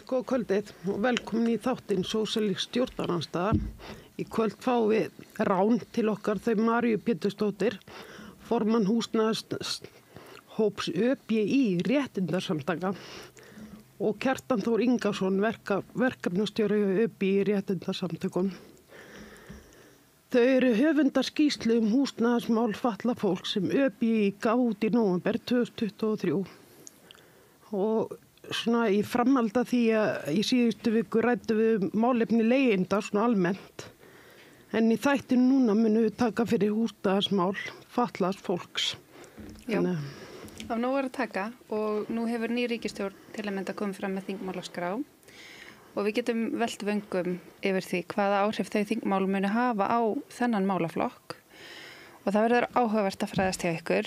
Góð kvöldið og velkomin í þáttinn Sósíalísk stjórnarandstaða. Í kvöld fáum við rán til okkar þau Maríu Pétursdóttir, formann húsnæðishóps ÖBÍ réttindasamtaka og Kjartan Þór Ingason, verkefnastjóri ÖBÍ réttindasamtökum. Þau eru höfundar skýrslu húsnæðismál fatlaðs fólks sem ÖBÍ gaf út í nóvember 2023 og svona í framhaldi af því að í síðustu viku ræddum við málefni leigjenda svona almennt. En í þættinu núna munum við taka fyrir húsnæðismál fatlaðs fólks. Já, af nóg að taka og nú hefur ný ríkisstjórn til að mynda komið fram með þingmálaskrá og við getum velt vöngum yfir því hvaða áhrif þau þingmál munu hafa á þennan málaflokk og það verður áhugavert að fræðast hjá ykkur.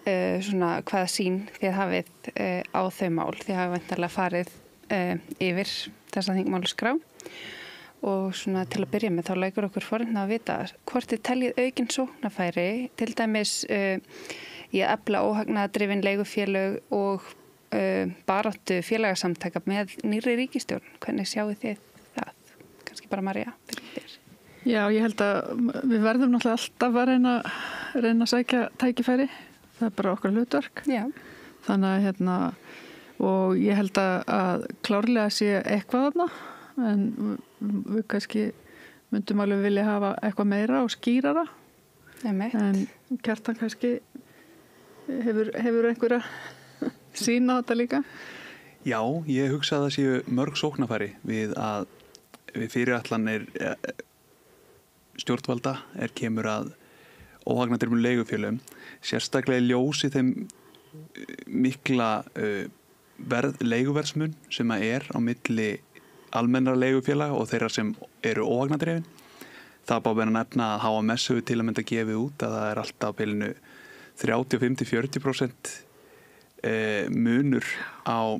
Svona hvaða sýn þið hafið á þau mál. Þið hafið væntanlega farið yfir þessa þingmálaskrá og svona til að byrja með þá lækur okkur forvitna að vita hvort þið teljið aukinn sóknarfæri til dæmis í að efla óhagnaðardrifin leigufélög og baráttu félagasamtaka með nýrri ríkisstjórn. Hvernig sjáu þið það? Kannski bara María fyrir þér. Já, ég held að við verðum náttúrulega alltaf að reyna að sækja tækifæri. Það er bara okkar hlutverk. Já. Þannig að og ég held að klárlega sé eitthvað þarna en við kannski myndum alveg vilja hafa eitthvað meira og skýrara. En Kjartan kannski hefur einhverja sýn á þetta líka? Já, ég hugsa að það séu mörg sóknarfæri við fyrirætlanir stjórnvalda kemur að óhagnaðardrifnum leigufélögum, sérstaklega í ljósi þeim mikla leiguverðsmun sem á milli almennra leigufélaga og þeirra sem eru óhagnaðardrifin. Það búið að nefna að HMS hefur til að mynda gefið út að það alltaf á bilinu 35–40% munur á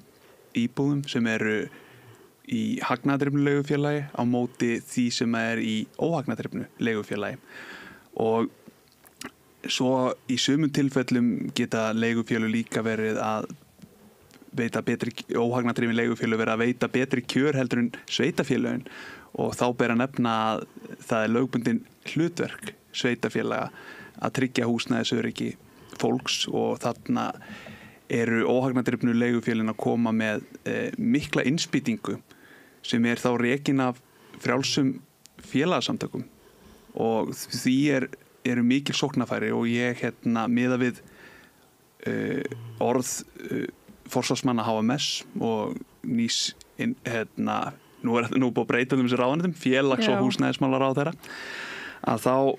íbúðum sem eru í hagnaðardrifnu leigufélagi á móti því sem í óhagnaðardrifnu leigufélagi. Og svo í sumum tilfellum geta leigufélög líka verið að veita betri, óhagnaðardrifin leigufélög verið að veita betri kjör heldur en sveitafélögin og þá ber að nefna að það lögbundin hlutverk sveitafélaga að tryggja húsnæðisöryggi fólks og þarna eru óhagnaðardrifnu leigufélögin að koma með mikla innspýtingu sem þá rekin af frjálsum félagasamtökum og því eru mikil sóknarfæri og ég miða við orð forsvarsmanna HMS og nýs nú búið að breyta þessi ráðuneytum félags- og húsnæðismálaráðherra að þá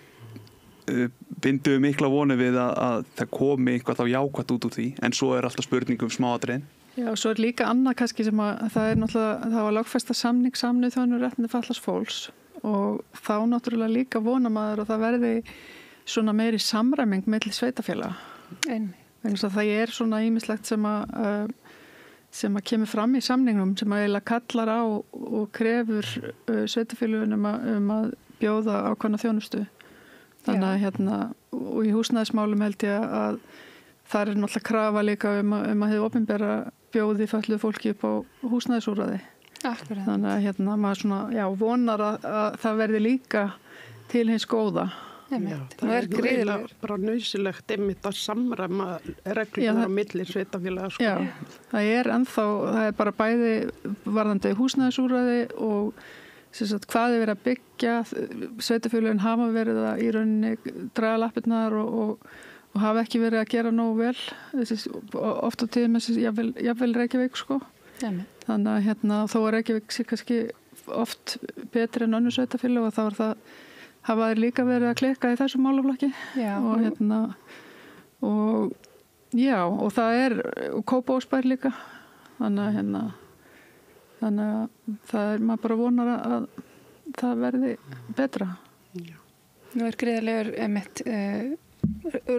bindum við mikla vonu við að það komi eitthvað þá jákvætt út úr því en svo alltaf spurningum smáatriðin. Já, svo líka annað kannski sem að það náttúrulega það var lögfesta samning Sameinuðu þjóðanna um réttindi fatlaðs fólks og þá náttúrulega líka vona maður og það verði svona meiri samræming milli sveitafélaga. Þannig að það svona ýmislegt sem að kemur fram í samningnum sem að eiginlega kallar á og krefur sveitafélögunum að bjóða ákveðna þjónustu. Þannig að og í húsnæðismálum held ég að það náttúrulega krafa líka að hið opinbera bjóði fötluðu fólki upp á húsnæðisúrræði. Akkurat. Þannig að maður svona, vonar að það verði líka til hins góða. Já, það er bara nauðsynlegt einmitt að samræma reglurnar á milli sveitafélaga. Já, það er bara bæði varðandi húsnæðisúrræði og hvað verið að byggja. Sveitafélögin hafa verið að í rauninni draga lappirnar og hafa ekki verið að gera nógu vel. Oft á tíðum jafnvel Reykjavík sko. Þannig að þó að Reykjavík sé kannski oft betri en önnur sveitafélög og þá það hafa þeir líka verið að klikka í þessum málaflokki og það og Kópavogsbær líka þannig að það maður bara vonar að það verði betra. Nú gríðarlegur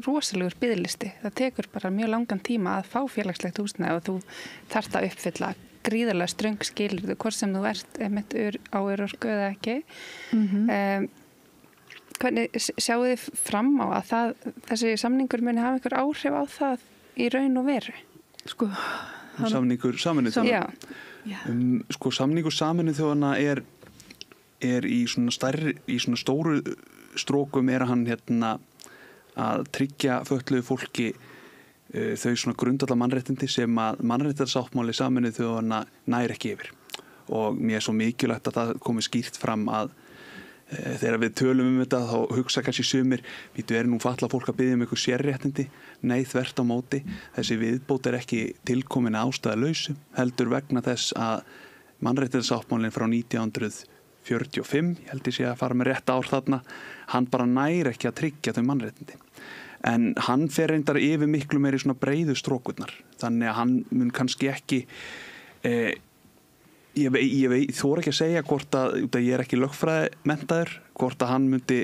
rosalegur biðlisti. Það tekur bara mjög langan tíma að fá félagslegt húsnæði og þú þarft að uppfylla gríðarlega ströng skilyrði hvort sem þú á örorku eða ekki. Hvernig sjáu þið fram á að þessi samningur muni hafa einhver áhrif á það í raun og veru? Sko, Samningur Sameinuðu þjóðanna. Sko samningur Sameinuðu þjóðanna er í svona stóru strókum er hann að tryggja fötluðu fólki þau svona grundvallar mannréttindi sem að mannréttindasáttmáli Sameinuðu þjóðanna nær ekki yfir. Og mér er svo mikilvægt að það komi skýrt fram að þegar við tölum þetta þá hugsa kannski sumir, er nú fatlað fólk að biðja einhver sérréttindi? Nei, þvert á móti. Þessi viðbót ekki tilkomin ástæðulausu, heldur vegna þess að mannréttindasáttmálinn frá 1945, ég held ég sé að fara með rétt ár þarna, hann bara nær ekki að tryggja þau mannréttindi. En hann fer reyndar yfir miklu meiri svona breiðu strókurnar. Þannig að hann mun kannski ekki ég þori ekki að segja hvort að ég er ekki lögfræði menntaður, hvort að hann myndi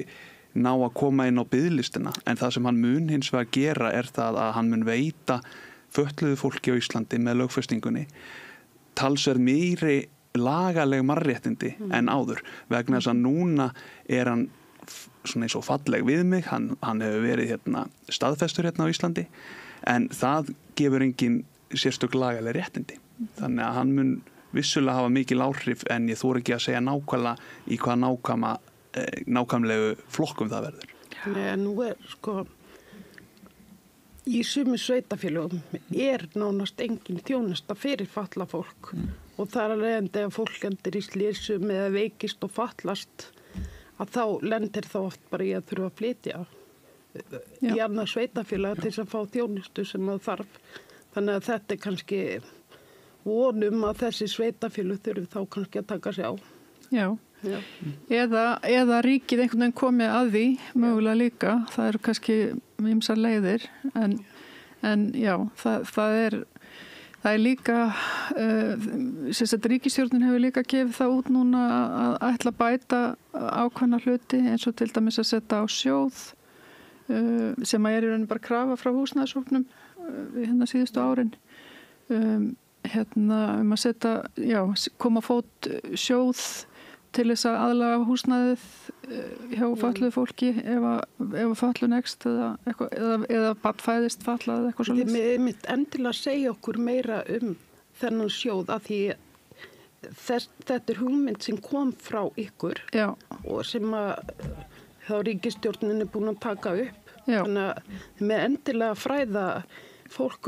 ná að koma inn á biðlistina, en það sem hann mun hins vegar gera er það að hann mun veita fötluðu fólki á Íslandi með lögfestingunni talsverð meiri lagaleg mannréttindi en áður, vegna þess að núna er hann svona eins og falleg við mig, hann hefur verið staðfestur á Íslandi, en það gefur engin sérstök lagaleg réttindi, þannig að hann mun vissulega hafa mikil áhrif, en ég þori ekki að segja nákvæmlega í hvað nákvæmlegu flokkum það verður. Nei, nú sko í sumum sveitafélögum nánast engin þjónusta fyrir fatlað fólk og þar að leiðandi að fólk lendir í slysum eða veikist og fatlast að þá lendir þá oft bara í að þurfa að flytja í annað sveitafélag til þess að fá þjónustu sem það þarf. Þannig að þetta kannski vonum að þessi sveitafélög þurfi þá kannski að taka sig á. Já. Eða ríkið einhvern veginn komið að því mögulega líka, það eru kannski ýmsar leiðir en já, það er líka ríkisstjórnin hefur líka gefið það út núna að ætla að bæta ákveðna hluti eins og til dæmis að setja á sjóð sem að er í rauninni bara krafa frá húsnæðishópnum síðustu árin að setja, koma fót sjóð til þess að aðlaga húsnæðið hjá fötluðu fólki ef fötlun ekst eða barn fæðist fatlað eða eitthvað svoleiðis. Þið mitt endilega segja okkur meira þennan sjóð að því þetta er hugmynd sem kom frá ykkur og sem að þá ríkisstjórnin er búin að taka upp. Þannig að þið með endilega fræða fólk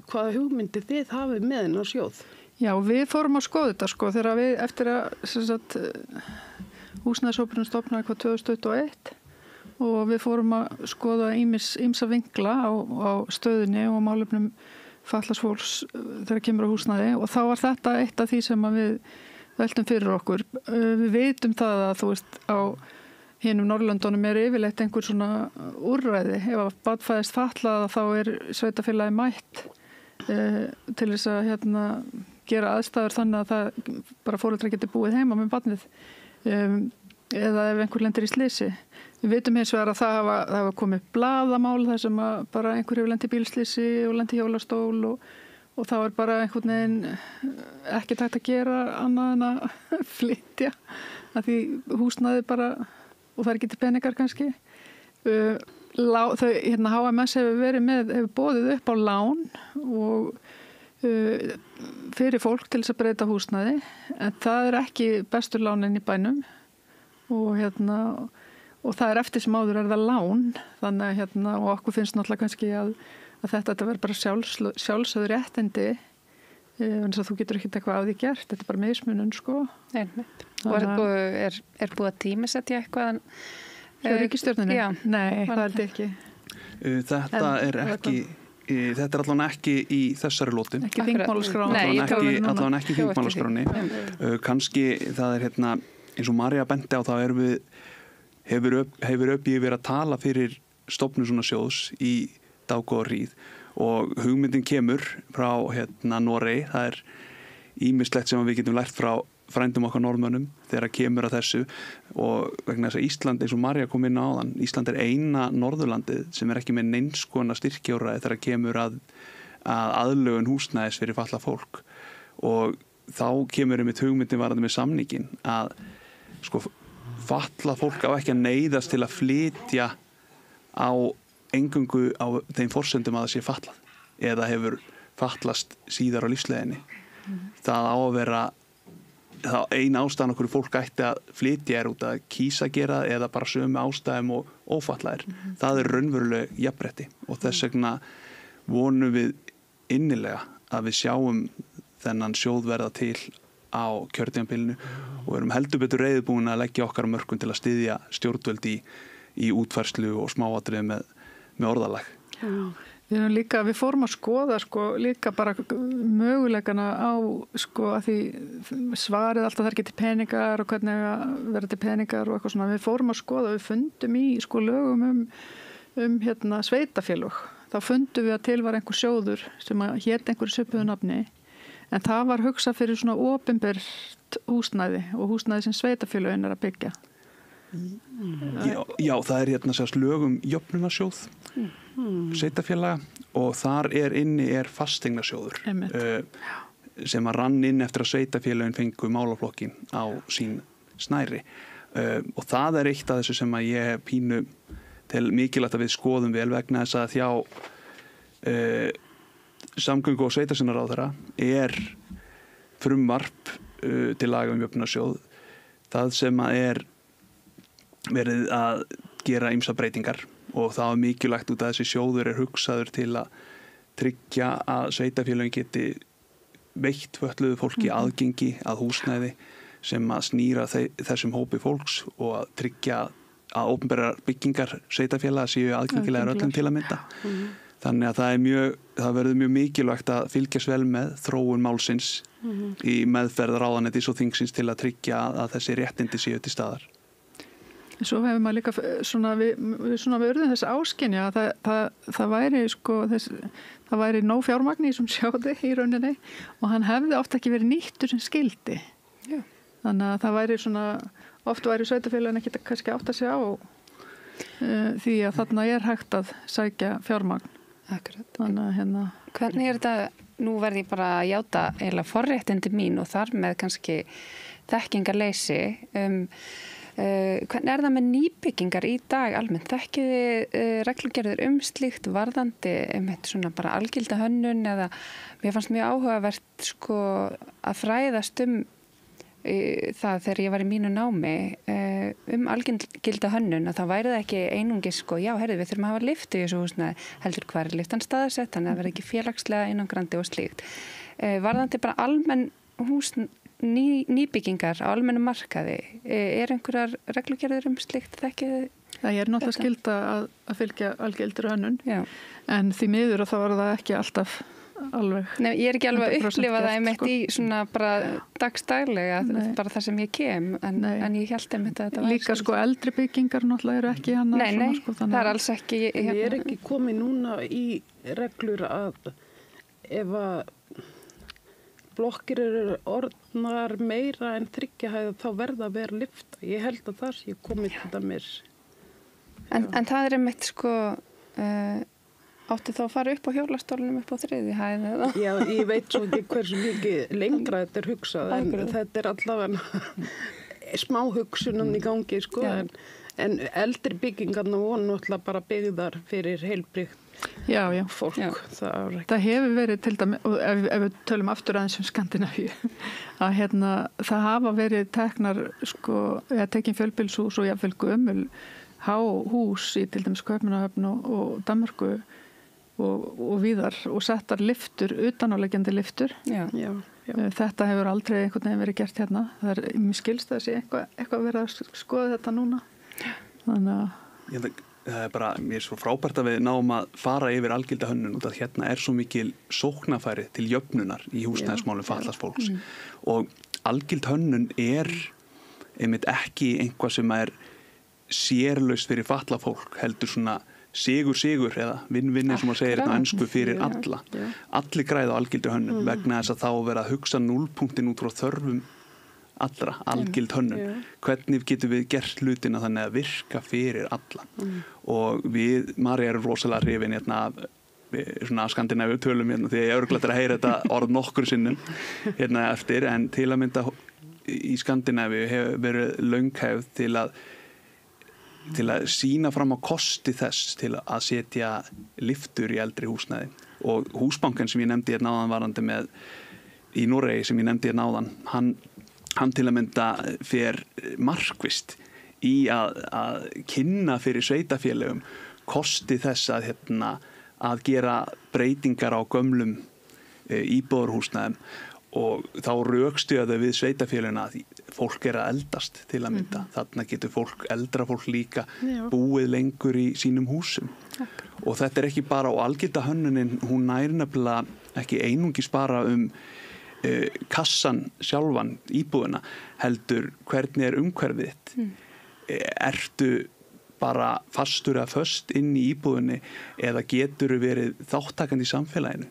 hvaða hugmyndi þið hafið með hennar sjóð. Já, við fórum að skoða þetta þegar við eftir að húsnæðishópurinn stofnaði 2021 og við fórum að skoða ýmsa vinkla á stöðunni og málefnum fatlaðs fólks þegar kemur á húsnæði og þá var þetta eitt af því sem að við veltum fyrir okkur. Við vitum það að á hinum Norðurlöndunum er yfirleitt einhver svona úrræði. Ef að barn fæðist fatlað þá er sveitafélagi mætt til þess að gera aðstæður þannig að það bara foreldrar geti búið heima með barnið eða ef einhver lendir í slysi. Við vitum hins vegar að það hafa komið blaðamál þar sem að bara einhver hefur lent í bílslysi og lent í hjólastól og þá er bara einhvern veginn ekki tægt að gera annað en að flytja að því húsnæði bara og það er ekki til peningar kannski. HMS hefur boðið upp á lán og fyrir fólk til þess að breyta húsnæði en það er ekki bestur lánin í bænum og það er eftir sem áður er það lán þannig og okkur finnst náttúrulega kannski að þetta verður bara sjálfsögður réttindi en þú getur ekki eitthvað af því gert, þetta er bara mismunun Og er búið að tímasetja eitthvað hjá ríkisstjórninni? Nei, það er ekki. Þetta er ekki þetta er allavega ekki í þessari lótu. Ekki þingmálaskráni. Allavega ekki þingmálaskráni. Kannski það er eins og María benti á það hefur ÖBÍ verið að tala fyrir stofnun svona sjóðs í dágóða hríð og hugmyndin kemur frá Noregi. Það er ýmislegt sem við getum lært frá frændum okkar Norðmönnum þegar kemur að þessu og vegna þess að Ísland eins og María kom inn á áðan, Ísland er eina Norðurlandið sem er ekki með neins konar styrkjaúrræði þegar kemur að aðlögun húsnæðis fyrir fatlað fólk og þá kemur hugmyndin varðandi með samningin að fatlað fólk á ekki að neyðast til að flytja á eingöngu á þeim forsendum að það sé fatlað eða hefur fatlast síðar á lífsleiðinni. Það á að vera ein ástæðan okkur fólk ætti að flytja út að kýsa gera eða bara sömu ástæðum og ófatlaðir. Það raunveruleg jafnrétti og þess vegna vonum við innilega að við sjáum þennan sjóð verða til á kjörtímabilinu og erum heldur betur reiðubúin að leggja okkar mörkum til að styðja stjórnvöld í útfærslu og smáatriði með orðalag. Við fórum að skoða líka bara möguleikana á að því svarið alltaf þar geti peningar og hvernig verða til peningar og eitthvað svona. Við fórum að skoða, við fundum í lögum um sveitafélög. Þá fundum við að til var einhver sjóður sem hét einhverju svipuðu nafni en það var hugsað fyrir svona opinbert húsnæði og húsnæði sem sveitafélögin að byggja. Já, það sérst lögum jöfnunarsjóð sveitafélaga og þar inni fasteignasjóður sem að rann inn eftir að sveitafélögin fengu málaflokkin á sín snæri og það eitt af þessu sem að ég pínu til mikilvægt að við skoðum vel vegna þess að hjá samgöngu- og sveitarstjórnarráðherra frumvarp til laga jöfnunarsjóð það sem að verið að gera ýmsar breytingar og það var mikilvægt út að þessi sjóður hugsaður til að tryggja að sveitarfélögin geti veitt fötluðu fólki aðgengi að húsnæði sem að snýra þessum hópi fólks og að tryggja að opinberar byggingar sveitarfélaga séu aðgengilegar öllum til að mynda. Þannig að það verður mjög mikilvægt að fylgjast vel með þróun málsins í meðferð ráðuneytis og þingsins til að tryggja að þessi réttindi séu til staðar. Svo hefur maður líka við urðum þess áskynja að það væri nóg fjármagn í þessum sjóði í rauninni og hann hefði oft ekki verið nýttur sem skildi. Já. Þannig að það væri oft væri sveitarfélagin ekki kannski átt að segja á því að þarna hægt að sækja fjármagn. Akkurat. Þannig að Hvernig þetta, nú verði ég bara að játa eiginlega forréttindi mín og þar með kannski þekkingarleysi hvernig það með nýbyggingar í dag almennt? Þekkiði reglugerður slíkt varðandi svona bara algilda hönnun eða mér fannst mjög áhugavert að fræðast það þegar ég var í mínu námi algilda hönnun að það væri það ekki einungis við þurfum að hafa lyftu í þessu húsnæði heldur hvar lyftan staðsett þannig að það verði ekki félagslega einangrandi og slíkt. Varðandi bara almenn nýbyggingar á almennum markaði einhverjar reglugerður slíkt þekkiði? Það náttúrulega skylda að fylgja algildur hönnun en því miður og þá var það ekki alltaf alveg. Nei, ég ekki alveg að upplifa það einmitt í svona bara dagstaglega bara það sem ég kem en ég held einmitt að þetta var líka eldri byggingar náttúrulega ekki hann Nei, það er alls ekki Ég ekki komið núna í reglur að ef að blokkir eru orðnar meira en 3 hæða þá verða að vera lyfta. Ég held að það sé komið til dæmis. En það er einmitt átti þá að fara upp á hjólastólunum upp á 3. hæð eða? Já, ég veit svo ekki hversu mikið lengra þetta hugsað en þetta allavega smá hugsunum í gangi en eldri byggingarna voru náttúrulega bara byggðar fyrir heilbrigt fólk. Það hefur verið til dæmis, og ef við tölum aftur aðeins Skandinavíu, að það hafa verið teknar tekin fjölbýlshús og jafnvel gömul hús í til dæmis Kaupmannahöfn og Danmörku og víðar og settar lyftur, utanáleggjandi lyftur. Þetta hefur aldrei einhvern veginn verið gert hérna. Það mér skilst að eitthvað verið að skoða þetta núna. Þannig að það bara, mér svo frábært að við náum að fara yfir algilda hönnun út að hérna svo mikil sóknarfæri til jöfnunar í húsnæðismálum fatlaðs fólks og algild hönnun einmitt ekki einhvað sem sérlaust fyrir fatlað fólk heldur svona sigur eða vinn sem að segja þetta önsku fyrir alla. Allir græða á algildu hönnun vegna þess að þá vera að hugsa núllpunktin út frá þörfum allra, algild hönnun. Hvernig getum við gert hlutina þannig að virka fyrir alla? Og við, Marja, erum rosalega hrifin svona Skandinavíu tölum því ég örugglega að heyra þetta orð nokkur sinnum eftir, en til að mynda í Skandinavíu hefur verið löng hefð til að sýna fram á kosti þess til að setja lyftur í eldri húsnæði. Og Húsbanken sem ég nefndi hérna áðan varandi með í Noregi sem ég nefndi hérna áðan, hann til að mynda fer markvisst í að kynna fyrir sveitafélögum kosti þess að gera breytingar á gömlum íbúðarhúsnæðum og þá rökstuða þau við sveitafélögin að fólk að eldast til að mynda. Þarna getur eldra fólk líka búið lengur í sínum húsum. Og þetta ekki bara á algilda hönnunin, hún næri nefnilega ekki einungis bara kassan sjálfan, íbúðina, heldur hvernig umhverfið þitt. Ertu bara fastur eða föst inn í íbúðinni eða getur verið þáttakandi í samfélaginu?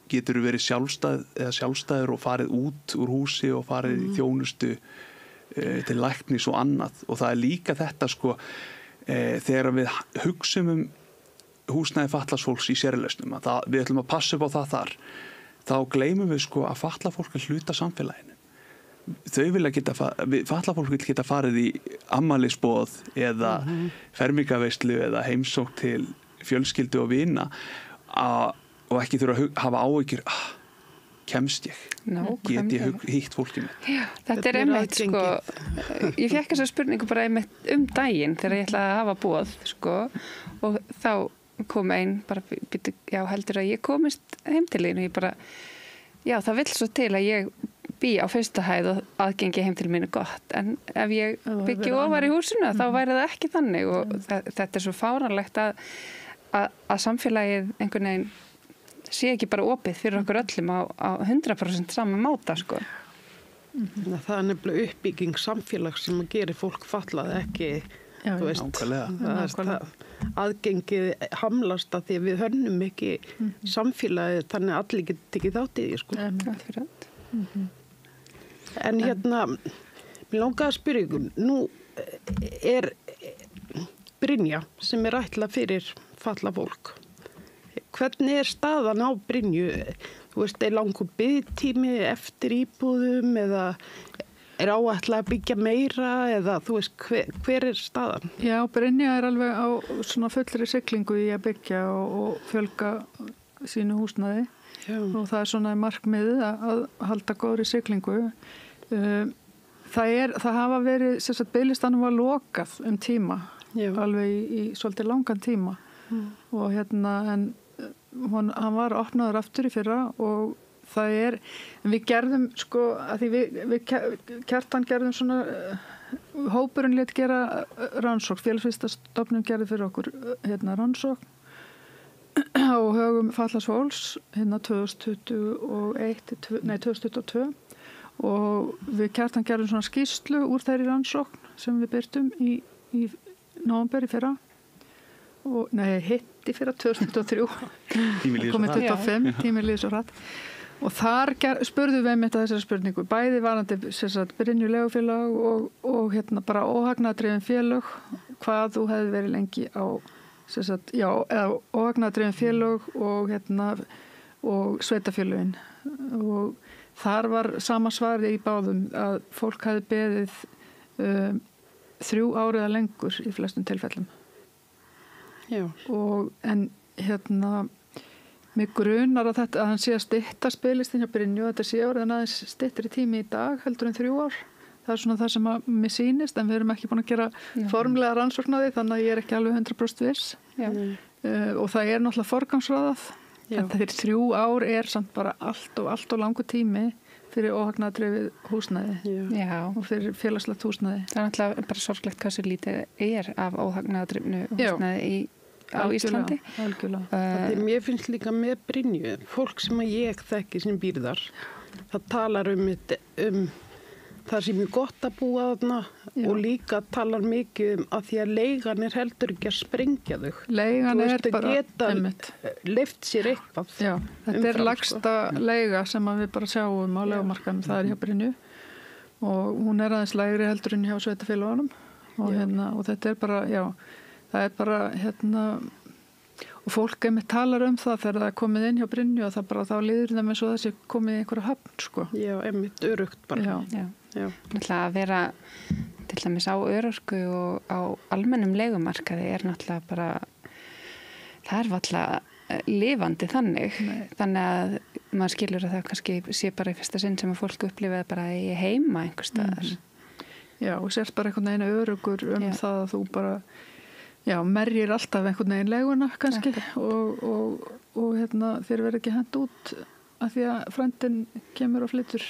Getur verið sjálfstæður og farið út úr húsi og farið í þjónustu til læknis og annað. Og það líka þetta þegar við hugsum húsnæði fatlaðs fólks í sérlausnum, við ætlum að passa upp á það þar, þá gleymum við að fatlað fólk hluta samfélaginu. Fatlað fólk vil geta farið í afmælisboð eða fermingarveislu eða heimsókn til fjölskyldu og vina og ekki þurfa að hafa áhyggjur kemst ég, get ég hitt fólkinu. Já, þetta einmitt ég fékk þessa spurningu bara einmitt daginn þegar ég ætlaði að hafa boð og þá kom einn bara, já heldur að ég komist heim til þín og ég bara, já það vill svo til að ég bý á fyrsta hæð og aðgengi heim til mínu gott, en ef ég byggi ofar í húsinu þá væri það ekki þannig og þetta svo fáránlegt að samfélagið einhvern veginn sé ekki bara opið fyrir okkur öllum á 100% sama máta Það nefnilega uppbygging samfélags sem gerir fólk fatlað ekki þú veist, aðgengið hamlast að því við hönnum ekki samfélagið þannig að allir geti tekið þátt í því En mér langaði að spyrja ykkur, nú Brynja sem ætlað fyrir fatlað fólk. Hvernig staðan á Brynju? Þú veist, langur biðtími eftir íbúðum eða áætlað að byggja meira eða þú veist, hver staðan? Já, Brynja alveg á svona fullri siglingu í að byggja og fjölga sínu húsnæði. Já. Og það svona markmiðið að halda góðri siglingu. Það hafa verið, biðlistanum var lokað tíma, alveg í svolítið langan tíma og en hann var opnaður aftur í fyrra og það við gerðum að því við Kjartan gerðum svona hópurinn lét gera rannsókn, Félagsvísindastofnun gerði fyrir okkur rannsókn á högum fatlaðs fólks 2022 og við Kjartan gerðum svona skýrslu úr þeirri rannsókn sem við birtum í nóvember í fyrra og hitti fyrra 2003 komið 25 tíminn líður svo hratt og þar spurðum við einmitt að þessari spurningu bæði varandi Brynju leigufélag og bara óhagnaðardrifin félög hvað þú hefði verið lengi á óhagnaðardrifin félög og sveitafélögin og þar var sama svarið í báðum að fólk hefði beðið 3 ár eða lengur í flestum tilfellum. Já. En mig grunar að hann sé að stytta spilistinn hjá Brynju, þetta sé orðin aðeins styttri tími í dag heldur en 3 ár. Það svona það sem að mér sýnist, en við erum ekki búin að gera formlega rannsókn á því, þannig að ég ekki alveg 100% viss. Og það náttúrulega forgangsraðað. En þeir 3 ár samt bara allt og langur tími fyrir óhagnaðardrifið húsnæði og fyrir félagslegt húsnæði. Það náttúrulega bara sorglegt hversu lítið af óhagnaðardrifnu húsnæði á Íslandi. Algjörlega. Mér finnst líka með Brynju, fólk sem ég þekki sem býr þar, það talar það sem gott að búa þarna og líka talar mikið að því að leigan heldur ekki að sprengja þau. Leigan bara geta leyft sér eitthvað. Já, þetta lagsta leiga sem við bara sjáum á leigumarkaðnum, það hjá Brynju og hún aðeins lægri heldur en hjá sveitafélögunum og þetta bara, það bara og fólk talar það þegar það komið inn hjá Brynju og það bara þá líður þeim eins og þessi komið í einhverja höfn Já, öruggt bara. Já. Að vera til dæmis á örorku og á almennum leigumarkaði náttúrulega bara, það valla lifandi þannig. Nei. Þannig að maður skilur að það kannski sé bara í fyrsta sinn sem að fólk upplifið bara í heima einhver staðar. Já, og sérst bara einhvern veginn öruggur það að þú bara, merjir alltaf einhvern veginn leiguna kannski og þér verður ekki hent út af því að frændin kemur og flytur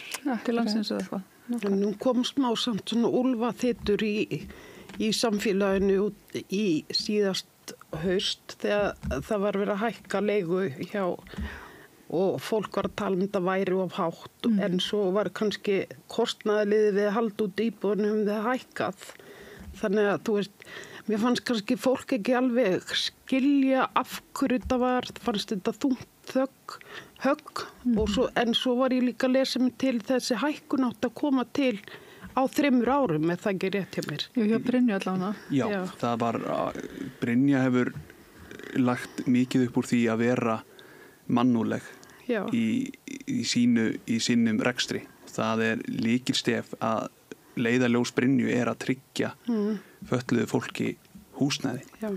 til landsins eða eitthvað. En nú kom smá samt svona úlfaþytur í samfélaginu í síðast haust þegar það var verið að hækka leigu hjá og fólk var að tala þetta væri of hátt en svo var kannski kostnaðarliðið við að halda út íbúðunum við hækkað. Þannig að þú veist, mér fannst kannski fólk ekki alveg skilja af hverju þetta var, fannst þetta þungt högg en svo var ég líka að lesa mig til þessi hækkun átt að koma til á 3 árum, er það ekki rétt hjá mér? Jú, hjá Brynja allavega. Já, það var, Brynja hefur lagt mikið upp úr því að vera mannúðleg í sínum rekstri. Það er lykilstef að leiðarljós Brynju er að tryggja fötluðu fólki húsnæði. Já.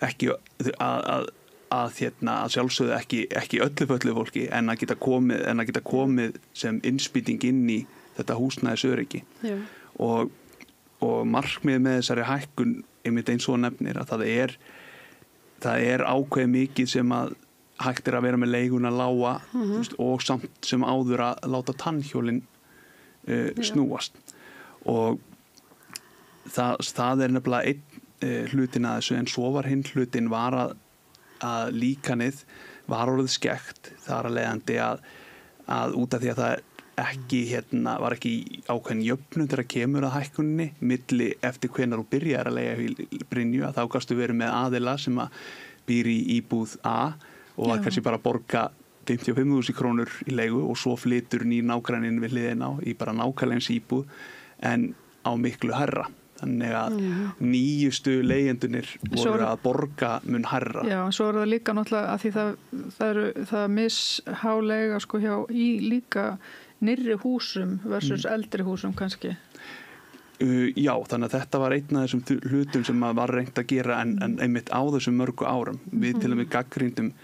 Ekki að sjálfsögðu ekki öllu fötluðu fólki en að geta komið sem innspýting inn í þetta húsnæðisöryggi. Og markmið með þessari hækkun einmitt eins og nefnir að það er ákveð mikið sem að hægt að vera með leiguna lága og samt sem áður að láta tannhjólin snúast. Og það er nefnilega einn hlutin að þessu en svo var hinn hlutin var að líkanið var orðið skekkt þar að leiðandi að út af því að það var ekki ákveðin jöfnun þegar kemur að hækkunni milli eftir hvenær þú byrjar að leigja Brynju að þá gastu verið með aðila sem að býr í íbúð A og að kannski bara borga 55.000 krónur í leigu og svo flytur nýr nágranninn við hliðina í bara nákvæmleins íbúð en á miklu hærra. Þannig að nýjustu leigjendurnir voru að borga mun hærra. Já, en svo er það líka náttúrulega að því það er mishálega sko hjá í líka nýrri húsum versus eldri húsum kannski. Já, þannig að þetta var einn af þessum hlutum sem maður var reynt að gera en einmitt á þessum mörgu árum. Við til og með gagnrýndum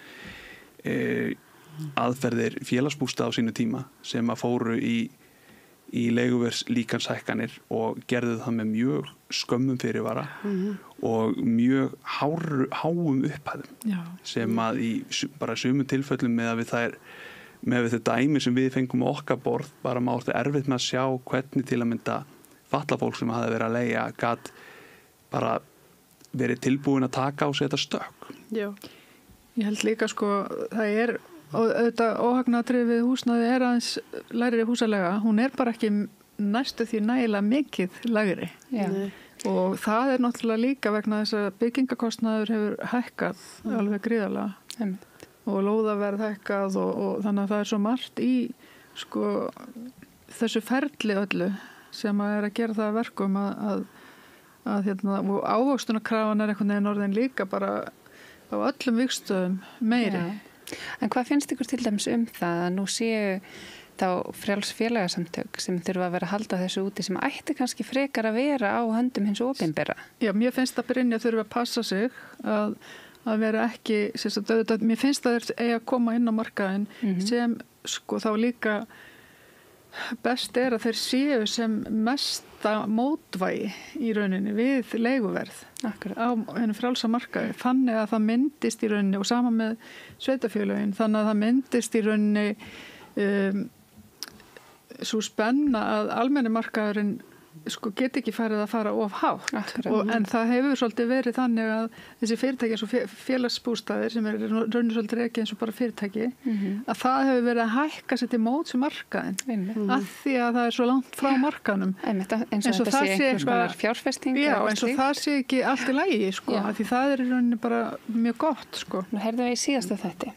aðferðir félagsbústað á sínu tíma sem að fóru í leiguvers líkanshækkanir og gerðu það með mjög skömmum fyrirvara og mjög háum upphæðum sem að í bara sumum tilfellum með við þetta dæmi sem við fengum á okkar borð bara mátt erfitt með að sjá hvernig til að mynda fatlafólk sem hafði verið að leigja gat bara verið tilbúin að taka á sig þetta stökk. Já, ég held líka sko það er og auðvitað óhagnaðatriðið við húsnæði er aðeins lægri húsalega, hún er bara ekki næstu því nægilega mikið lægri. Og það er náttúrulega líka vegna þess að byggingakostnaður hefur hækkað alveg gríðarlega og lóðaverð hækkað og þannig að það er svo margt í sko þessu ferli öllu sem að er að gera það verkum að og ávöxtunarkrafan er einhvern veginn orðin líka bara á öllum vígstöðum meiri. En hvað finnst ykkur til dæmis það að nú séu þá frjáls félagasamtök sem þurfa að vera að halda þessu úti sem ætti kannski frekar að vera á höndum hins opinbera? Já, mér finnst að Brynja þurfa að passa sig að vera ekki, mér finnst að þeir eiga að koma inn á markaðin sem sko þá líka best er að þeir séu sem mesta mótvægi í rauninni við leiguverð á hennu frjálsa markaði. Þannig að það myndist í rauninni og sama með sveitafélögin, þannig að það myndist í rauninni svo spenna að almenni markaðurinn sko get ekki farið að fara of hátt en það hefur svolítið verið þannig að þessi fyrirtæki eins og félagsbústaðir sem er raunir svolítið ekki eins og bara fyrirtæki að það hefur verið að hækka sér til móts við markaðin að því að það er svo langt frá markaðnum eins og þetta sé einhvers konar fjárfesting eins og það sé ekki allt í lagi sko, að því það er í rauninni bara mjög gott sko. Nú heyrðum við í síðasta þætti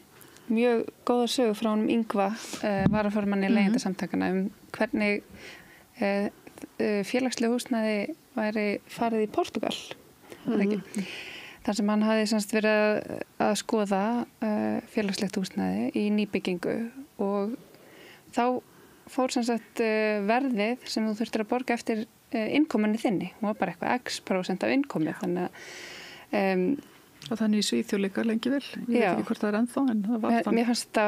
mjög góða sögu frá honum Yngva varaformanni leigjendasamtakanna hvernig félagslega húsnæði væri farið í Portugal þar sem hann hafði semst verið að skoða félagslegt húsnæði í nýbyggingu og þá fór semst verðið sem þú þurftir að borga eftir innkominni þinni, hún var bara eitthvað x% af innkomi, þannig að og þannig í Svíþjóð líka lengi vel, ég veit ekki hvort það ennþá en það var þannig. Mér fannst þetta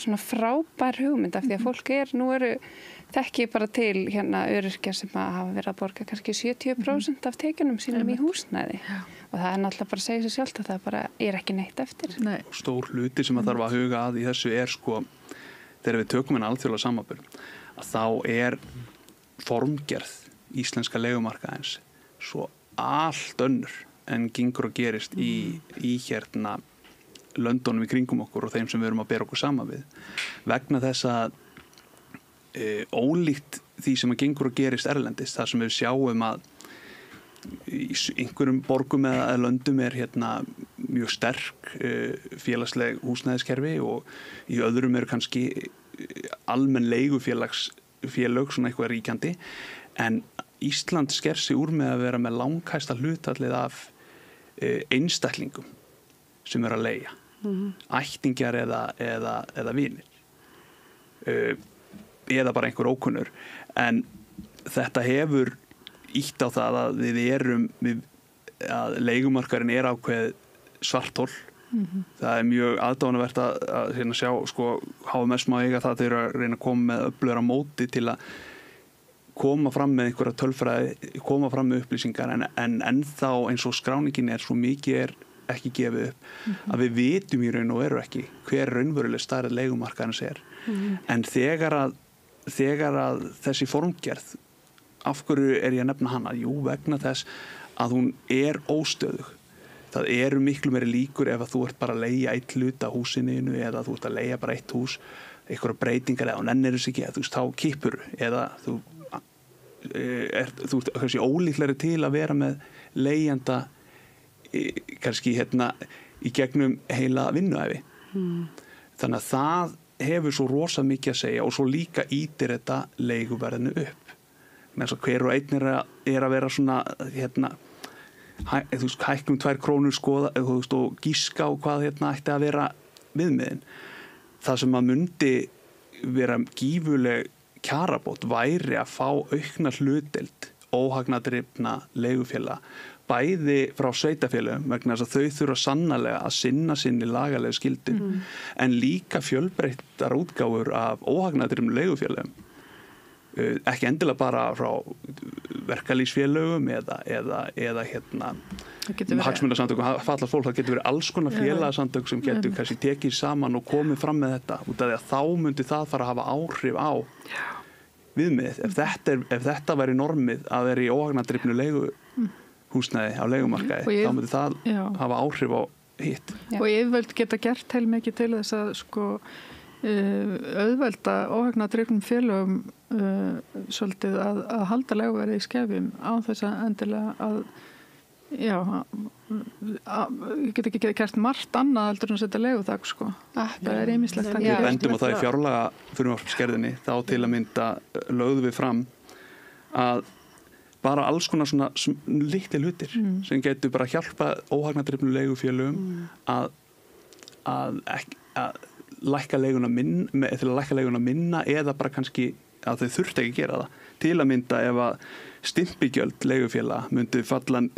svona frábær hugmynd af því að fólk nú þekki bara til hérna öryrkjar sem að hafa verið að borga kannski 70% af tekjunum sínum í húsnæði og það náttúrulega bara að segja sér sjálft að það bara ekki neitt eftir. Nei. Stór hluti sem að þarf að huga að í þessu sko, þegar við tökum en alþjóðlega samanburð, að þá formgerð íslenska leigumarkaðins svo allt önnur en gengur og gerist í hérna löndunum í kringum okkur og þeim sem við erum að bera okkur saman við. Vegna þess að ólíkt því sem að gengur og gerist erlendis, þar sem við sjáum að í einhverjum borgum eða löndum hérna mjög sterk félagsleg húsnæðiskerfi og í öðrum kannski almenn leigufélög svona eitthvað ríkjandi, en Ísland sker sig úr með að vera með langhæsta hlutfallið af einstaklingum sem að leigja, ættingjar eða vinir eða bara einhver ókunnur, en þetta hefur ýtt á það að að leigumarkaðurinn ákveð svarthol. Það mjög aðdáunarvert að sjá HMS má eiga það þegar að reyna að koma með öflugra móti til að koma fram með einhverja tölfræði, koma fram með upplýsingar, en ennþá eins og skráningin svo mikið ekki gefið upp að við vitum í raun og veru ekki hver raunveruleg stærð leigumarkaðarins en þegar að þessi formgerð, af hverju ég að nefna hana? Jú, vegna þess að hún óstöðug. Það miklu meiri líkur ef að þú ert bara að leigja eitt hluta af húsinu eða þú ert að leigja bara eitt hús, einhverja breytingar eða hún nennir þess ekki, þá kippur eða þú ert kannski ólíklegri til að vera með leigjanda kannski í gegnum heila vinnuæfi. Þannig að það hefur svo rosa mikið að segja og svo líka ýtir þetta leiguverðinu upp. Með þess að hver og einn að vera svona hækkun 2 krónur skoða og gíska á hvað ætti að vera viðmiðin. Það sem að myndi vera gífurleg kjarabót væri að fá aukna hlutdeild óhagnadrifna leigufélaga, bæði frá sveitarfélögum vegna þess að þau þurfa sannarlega að sinna sinni lagalegu skyldu, en líka fjölbreyttar útgáfur af óhagnadrifnum leigufélögum. Ekki endilega bara frá verkalýðsfélögum eða hagsmunasamtökum fallað fólk, það getur verið alls konar félagasamtök sem getur kannski tekið saman og komið fram með þetta, út af því að þá myndi það fara að hafa áhrif á viðmiðið. Ef þetta væri normið að vera í óhagnadrifnu leiguhúsnæði á leigumarkaði, þá myndi það hafa áhrif á hitt. Og yfirvöld geta gert heil mikið til þess að auðvelda óhagnadrifnum félögum svolítið að halda leiguverði í skefjum á þess að endilega ég get ekki gert margt annað heldur en að setja leiguþak það ýmislegt að gera. Við bendum á það í fjárlaga frumvarpsskerðinni, þá til að mynda lögðum við fram að bara alls konar svona litli hlutir sem getur bara hjálpa óhagnadrifnum leigufélögum að lækka leiguna minna eða bara kannski að þau þurft ekki að gera það. Til að mynda ef að stimpigjöld leigufélaga myndi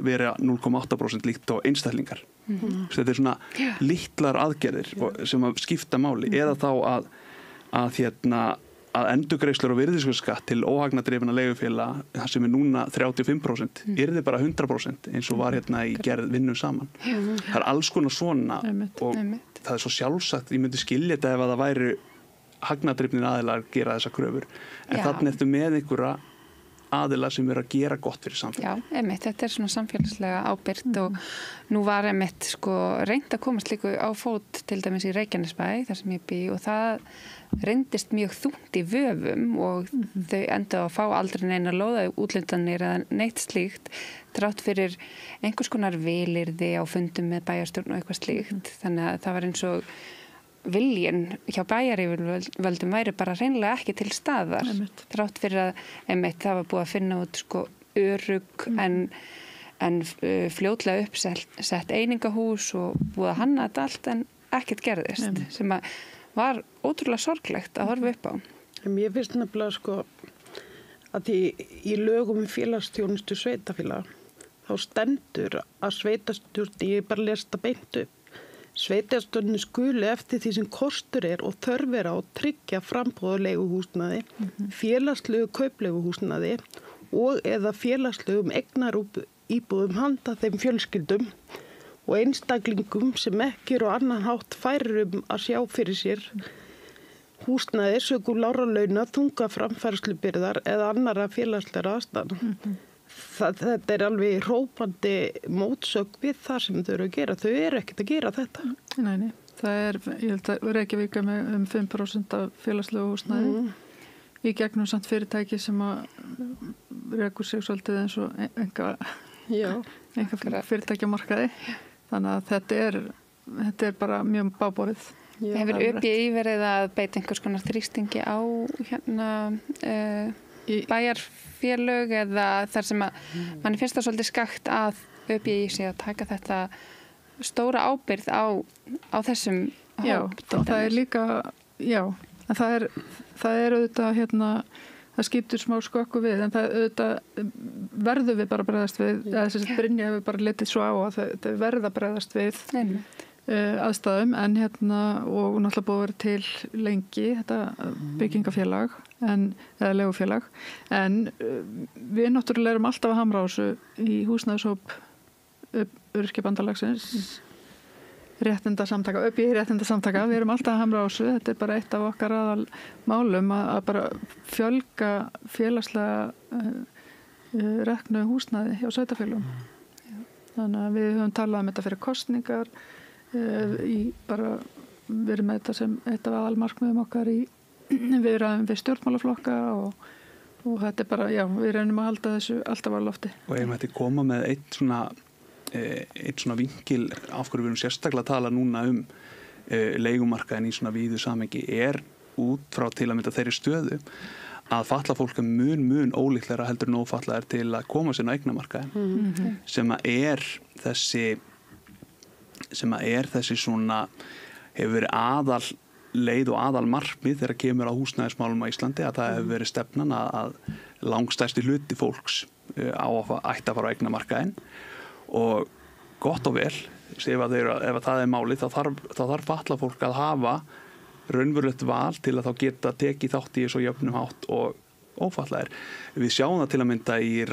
vera 0,8% líkt á einstaklingar. Þetta svona litlar aðgerðir sem að skipta máli, eða þá að endurgreiðslur og virðisaukaskatt til óhagnadrifna leigufélaga sem núna 35% yrði bara 100% eins og var í gerð vinnum saman. Það alls konar svona og það svo sjálfsagt, ég myndi skilja þetta ef að það væri hagnadrifnir aðilar að gera þessa kröfur, en þannig ertu með einhverja aðilar sem að gera gott fyrir samfélag. Já, þetta svona samfélagslega ábyrgt og nú var reynt að komast líka á fót til dæmis í Reykjanesbæ, þar sem ég bý, og það reyndist mjög þungt í vöfum og þau endaðu að fá aldrei neina lóða útlutanir eða neitt slíkt, þrátt fyrir einhvers konar vilyrði á fundum með bæjarstjórn og eitthvað slíkt. Þannig að það var eins og viljinn hjá bæjaryfirvöldum væri bara hreinlega ekki til staðar, þrátt fyrir að það var búið að finna út örugg en fljótlega uppsett einingahús og búið að hanna þetta allt, en ekkert gerðist, sem var ótrúlega sorglegt að horfa upp á. Mér finnst nefnilega að því í lögum félagsþjónustu sveitafélag þá stendur að sveitastjórn, ég bara lesa þetta beint upp, sveitastjórnin skuli eftir því sem kostur og þörf á að tryggja framboð leiguhúsnæði, félagslegu kaupleiguhúsnæði og eða félagslegum íbúðum handa þeim fjölskyldum og einstaklingum sem ekki á annan hátt færir að sjá fyrir sér húsnæði sökum lágra launa, þunga framfærslubyrðar eða annarra félagslegra aðstæðna. Þetta alveg hrópandi mótsögn við það sem þau eru að gera. Þau eru ekkert að gera þetta. Nei. Það ég held að Reykjavík með 5% af félagslegu húsnæði í gegnum samt fyrirtæki sem að rekur sig svolítið eins og enga fyrirtækjamarkaði. Þannig að þetta er bara mjög báborið. Hefur ÖBI verið að beita einhvers konar þrýstingi á bæjarfélög eða þar sem að manni finnst það svolítið skakt að ÖBI sé að taka þetta stóra ábyrgð á þessum hóp? Já, það er líka, en það er auðvitað það skiptur smá skökku við, en það auðvitað verður við bara bregðast við, eða þess að Brynja hefur bara letið svo á að það verða bregðast við aðstæðum, en og náttúrulega búið að vera til lengi þetta byggingafélag eða legufélag, en við náttúrulega erum alltaf að hamra á þessu í húsnæðishóp Öryrkjabandalagsins réttindasamtaka, ÖBI réttindasamtaka, við erum alltaf að hamra á þessu, þetta er bara eitt af okkar aðalmálum að bara fjölga félagslega reknu húsnæði hjá sveitarfélögum. Þannig að við höfum talað þetta fyrir kosningar, við erum með þetta sem eitt af aðalmarkmiðum okkar í viðræðum við stjórnmálaflokka og þetta er bara, við reynum að halda þessu alltaf á lofti. Og ef maður koma með eitt svona vinkil af hverju við erum sérstaklega að tala núna leigumarkaðin í svona víðu samhengi út frá til að mynda þeirri stöðu að fatlað fólk er mun ólíklegra heldur en ófatlað til að koma sér á eignamarkaðin sem er þessi svona hefur verið aðal leið og aðal markmið þegar kemur á húsnæðismálum á Íslandi að það hefur verið stefnan að langstærsti hluti fólks ætti að fara á eignamarkaðin og gott og vel ef það er málið þá þarf fatlað fólk að hafa raunverulegt val til að þá geta tekið þátt í þessu jöfnum hátt og ófatlaðir. Við sjáum það til að mynda í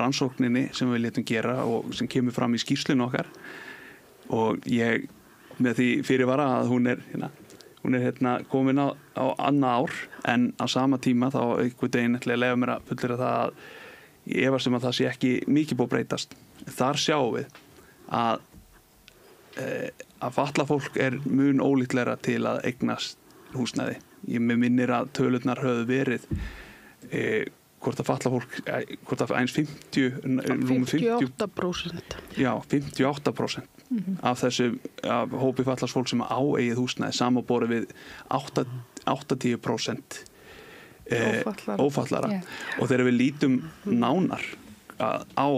rannsókninni sem við létum gera og sem kemur fram í skýrslunni okkar og ég með því fyrirvara að hún er komin á annað ár en á sama tíma þá einhvern veginn ætla að leyfa mér að fullyrða það að ég efast að það sé ekki mikið búið að breytast. Þar sjáum við að fatlað fólk er mun ólíklegra til að eignast húsnæði. Ég minnir að tölurnar höfðu verið hvort að fatlað fólk, hvort að eins 58%. Já, 58% af hópi fatlaðs fólk sem á eigið húsnæði samanborið við 80% ófatlara. Og þegar við lítum nánar á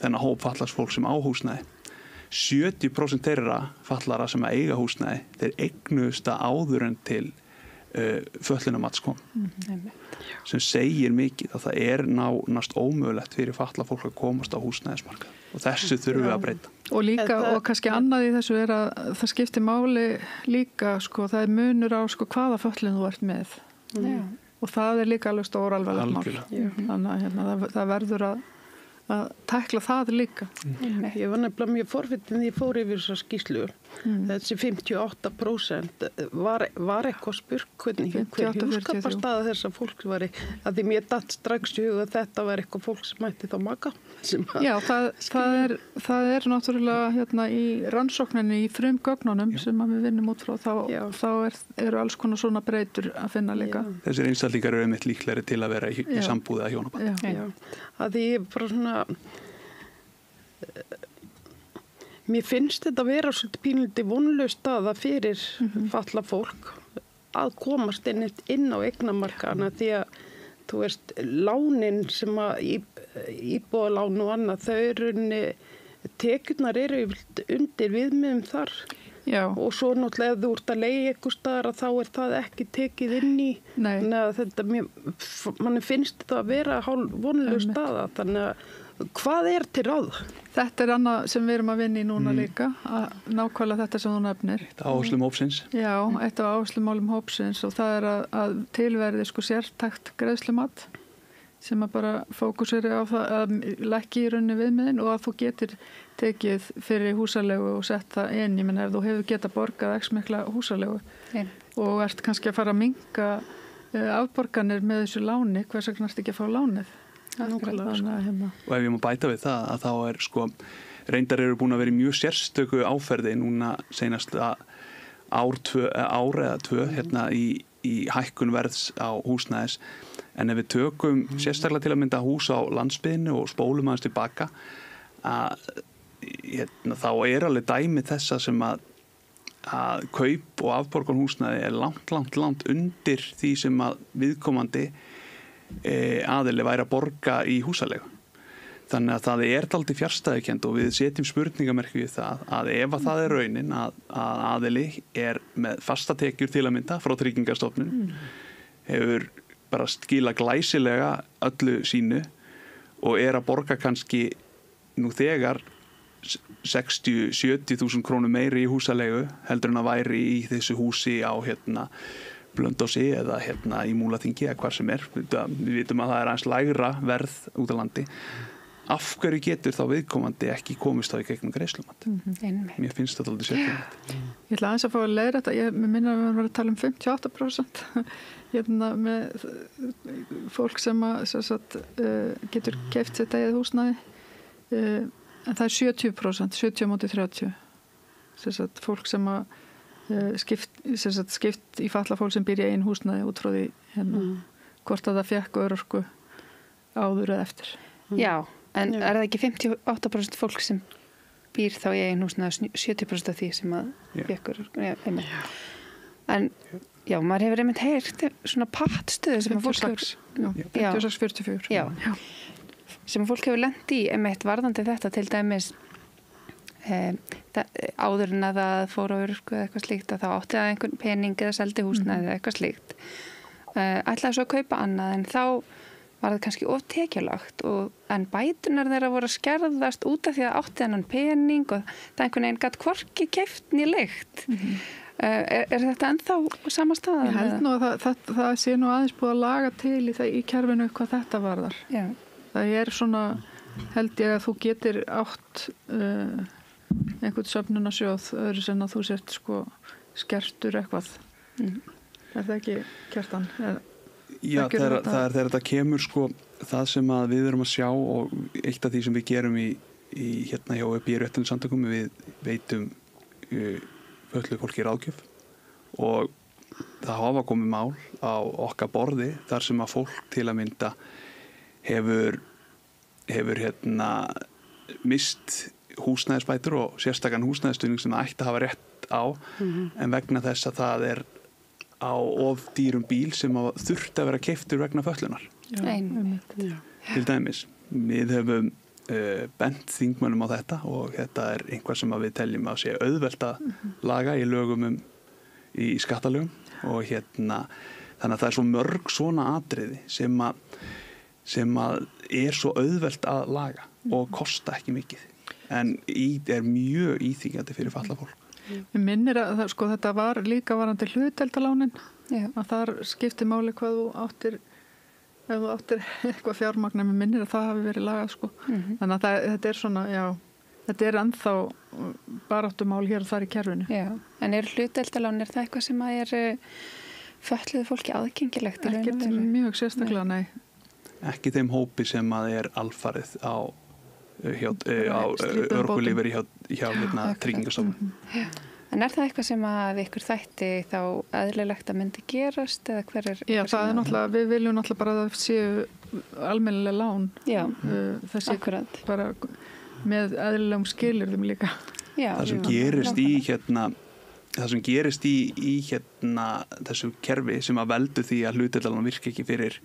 þennan hóp fatlaðs fólk sem á húsnæði 70% þeirra fatlara sem eiga húsnæði þeir eignuðust áður en til fötlunarmats kom sem segir mikið að það er nánast ómögulegt fyrir fatlað fólk að komast á húsnæðismarkað og þessu þurfum við að breyta. Og líka, og kannski annað í þessu er að það skiptir máli líka, það er munur á hvaða fötlun þú ert með og það er líka alveg stór alvarlegt mál. Þannig að það verður að tækla það líka. Ég var nefnilega mjög forvitin því ég fór yfir þessa skýrslu. Þessi 58% var eitthvað spurt hver hjúskaparstaða þessa fólks var að því mér datt strax í huga að þetta var eitthvað fólk sem ætti þá maka. Já, það er náttúrulega í rannsókninni í frumgögnunum sem við vinnum út frá þá eru alls konar svona breytur að finna líka. Þessir einstaklingar eru einmitt líklegri til að vera í sambúð eða hjónaband. Já, að því ég bara svona mér finnst þetta að vera svolítið pínlítið vonlaus staða fyrir fatlað fólk að komast inn á eignamarkaðana því að þú veist, lánin sem að íbúðalán og annað, þau tekjurnar eru undir viðmiðum þar. Já. Og svo náttúrulega ef þú ert að leigja eitthvað staðar þá það ekki tekið inn í. Nei. Þannig að manni finnst það að vera vonlega staða. Þannig að hvað til ráð? Þetta annað sem við erum að vinna í núna líka, að nákvæmlega þetta sem þú nefnir. Eitt af áherslum hópsins. Já, eitt af áherslumálum hópsins og það að tilverði sértækt greiðslumat sem að bara fókuseri á það að leggja í rauninni viðmiðin og að þú getur tekið fyrir húsalegu og sett það inn. Ég menna ef þú hefur getað borgað x mikla húsalegu og ert kannski að fara að minnka afborganir með þessu láni, hvers vegna ert ekki að fá lánið? Og ef ég má bæta við það að þá reyndar eru búin að vera í mjög sérstöku áferði núna seinast ár eða tvö hérna í hækkun verðs á húsnæðis. En ef við tökum sérstaklega til að mynda hús á landsbyggðinni og spólum aðeins tilbaka þá alveg dæmi þessa sem að kaup og afborgun húsnæði langt undir því sem að viðkomandi aðili væri að borga í húsaleigu. Þannig að það dálítið fjarstæðukennt og við setjum spurningamerki við það að ef að það raunin að aðili með fasta tekjur til að mynda frá Tryggingastofnun hefur bara skila glæsilega öllu sínu og að borga kannski nú þegar 60-70.000 krónur meiri í húsaleigu heldur en að væri í þessu húsi á Blönduósi eða í Múlaþingi eða hvar sem við vitum að það aðeins lægra verð út á landi. Af hverju getur þá viðkomandi ekki komist á í gegnum greiðslumat? Mér finnst þetta alveg sérkjumlega. Ég ætla aðeins að fá að leiðra þetta. Ég minna að við varum að tala um 58% með fólk sem getur keypt sitt eigið húsnæði. En það 70%, 70 móti 30. Fólk sem skipt í falla fólk sem býr í eigin húsnæði út frá því hvort að það fekk örorku áður eða eftir. Já, en það ekki 58% fólk sem býr þá í eigin húsnæði 70% af því sem að fekk örorku? En já, maður hefur einmitt heyrt svona pattstöðu sem að fólk hefur 56-44. Já, sem að fólk hefur lent í einmitt varðandi þetta til dæmis áður en að það fór á örorku eða eitthvað slíkt að þá átti það einhvern pening eða seldi húsnæði eða eitthvað slíkt ætlaði svo að kaupa annað en þá var það kannski of tekjulagt en bætunar þeirra voru að skerðast út af því að átti þennan pening og það einhvern veginn gat hvorki keypt né leigt er þetta ennþá sama staða? Ég held nú að það sé nú aðeins búið að laga til í kerfinu hvað þetta varðar. Já. Það svona held ég að þú getir átt einhvern söfnunarsjóð öðru sem að þú sért skertur eitthvað. Er það ekki Kjartan? Já, þegar þetta kemur það sem að við erum að sjá og eitt af því sem við gerum í hérna hjá ÖBI-réttindasamtökum við veitum fötluðu fólki ráðgjöf og það hafa komið mál á okkar borði þar sem að fólk til að mynda hefur mist húsnæðisbætur og sérstakann húsnæðisstuðning sem það ætti að hafa rétt á en vegna þess að það á of dýrum bíl sem þurfti að vera keyptur vegna fötlunar. Til dæmis. Við höfum bent þingmönnum á þetta og þetta einhvað sem við teljum að sé auðvelt að laga í lögum í skattalögum og þannig að það svo mörg svona atriði sem að svo auðvelt að laga og kosta ekki mikið en mjög íþyngjandi fyrir fatlað fólk. Mér minnir að þetta var líka varandi hlutdeildarlánin að þar skipti máli hvað þú áttir ef þú áttir eitthvað fjármagn mér minnir að það hafi verið lagað þannig að þetta svona, þetta ennþá baráttumál hér og þar í kerfinu. Já, en hlutdeildarlán það eitthvað sem að fötluðu fólki aðgengilegt? Ekkert mjög sérstaklega, nei. Ekki þeim hópi sem að alfarið á örorkulífeyri hjá Tryggingastofnun. En það eitthvað sem að ykkur þætti þá eðlilegt að myndi gerast eða hver Já, það náttúrulega, við viljum náttúrulega bara að það séu almennilega lán. Já, akkurat. Bara með eðlilegum skilyrðum líka. Já. Það sem gerist í þessu kerfi sem að veldu því að hlutdeildarlán virki ekki fyrir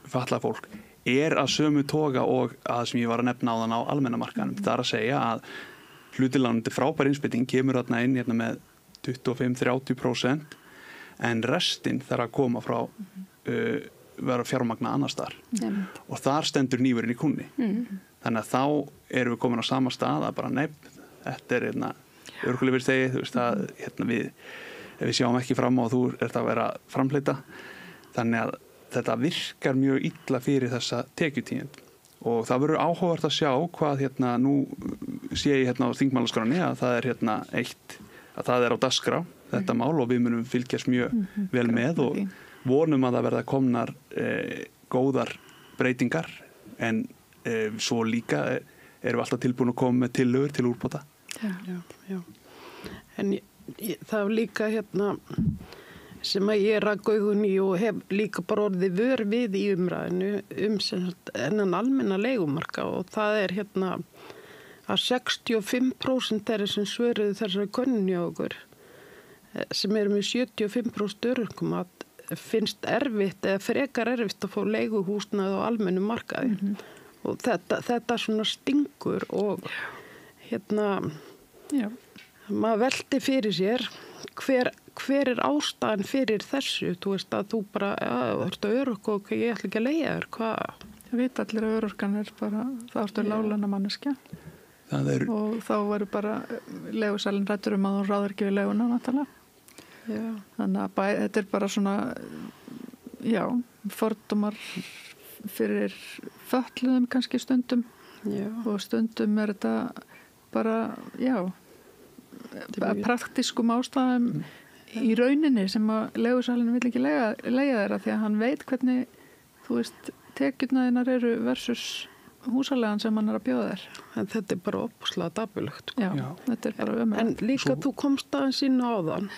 fatlað fólk að sömu toga og að sem ég var að nefna á þann á almenna markaðnum. Það að segja að hlutilánandi frábær innspýting kemur þarna inn hérna með 25-30% en restin þarf að koma frá vera fjármagna annar staðar og þar stendur nývörinn í kúnni. Þannig að þá erum við komin á sama stað að bara nefn, þetta hérna örkulífeyrisþegi, þú veist að hérna við sjáum ekki fram á að þú ert að vera framfleyta, þannig að þetta virkar mjög illa fyrir þessa tekjutíund og það verður áhugavert að sjá hvað hérna nú sé ég hérna á þingmálaskránni að það er hérna að það er á dagskrá þetta mál og við munum fylgjast mjög vel með og vonum að það verða komnar góðar breytingar en svo líka erum við alltaf tilbúin að koma með tillögur til úrbóta. Já. En það er líka hérna sem að ég rak augun í og hef líka bara orðið vör við í umræðinu enn almenna leigumarka og það er hérna að 65% þeirra sem svöruðu þessari könnun hjá okkur sem eru með 75% öryrkjum að finnst erfitt eða frekar erfitt að fá leiguhúsnæði á almennu markaði og þetta svona stingur og hérna maður velti fyrir sér hver er ástæðan fyrir þessu, þú veist að þú bara, þú ert að öryrkja og ég ætla ekki að leigja þér, hvað? Það veit allir að öryrkjan er bara, það ertu láglauna manneskja og þá verður bara leigusalinn ræddur að þú ráður ekki við leiguna náttúrulega. Þannig að þetta er bara svona, fordómar fyrir fötluðum kannski stundum og stundum er þetta bara, praktískum ástæðum í rauninni sem að leigusalinn vil ekki leigja þeirra því að hann veit hvernig, þú veist, tekjurnaðinnar eru versus húsalegan sem hann er að bjóða þér. En þetta er bara opuslega dapulegt. Já, þetta er bara ömurlegt. En líka þú komst aðeins inn á þann,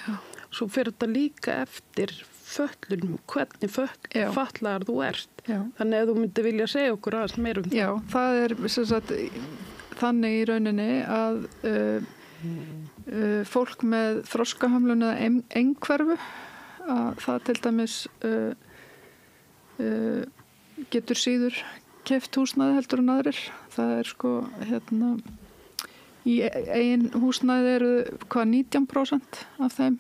svo fer þetta líka eftir fötlunum, hvernig fatlaðar þú ert. Þannig að þú myndi vilja segja okkur aðeins meir um það. Já, það er sem sagt, þannig í rauninni að fólk með þroskahömlun eða einhverfu að það til dæmis getur síður keypt húsnæði heldur en aðrir. Það er sko hérna í eigin húsnæði eru 19% af þeim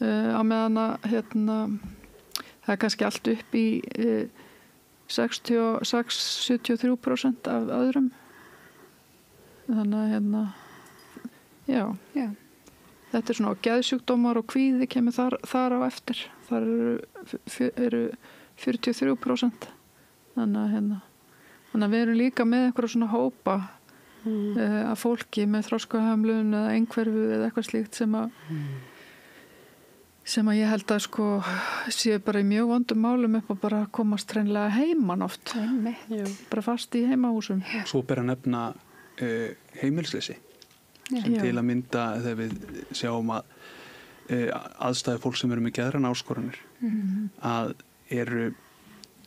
á meðan að hérna það er kannski allt upp í 66-73% af öðrum. Þannig að hérna þetta er svona geðsjúkdómar og kvíði kemur þar á eftir. Þar eru 43%. Þannig að við erum líka með einhverja svona hópa af fólki með þroskahömlun eða einhverfu eða eitthvað slíkt sem að ég held að sko sé bara í mjög vondum málum upp og bara komast hreinlega heiman oft. Bara fast í heimahúsum. Svo ber að nefna heimilisleysi. Sem til að mynda þegar við sjáum að aðstæði fólk sem eru með geðrænar áskoranir að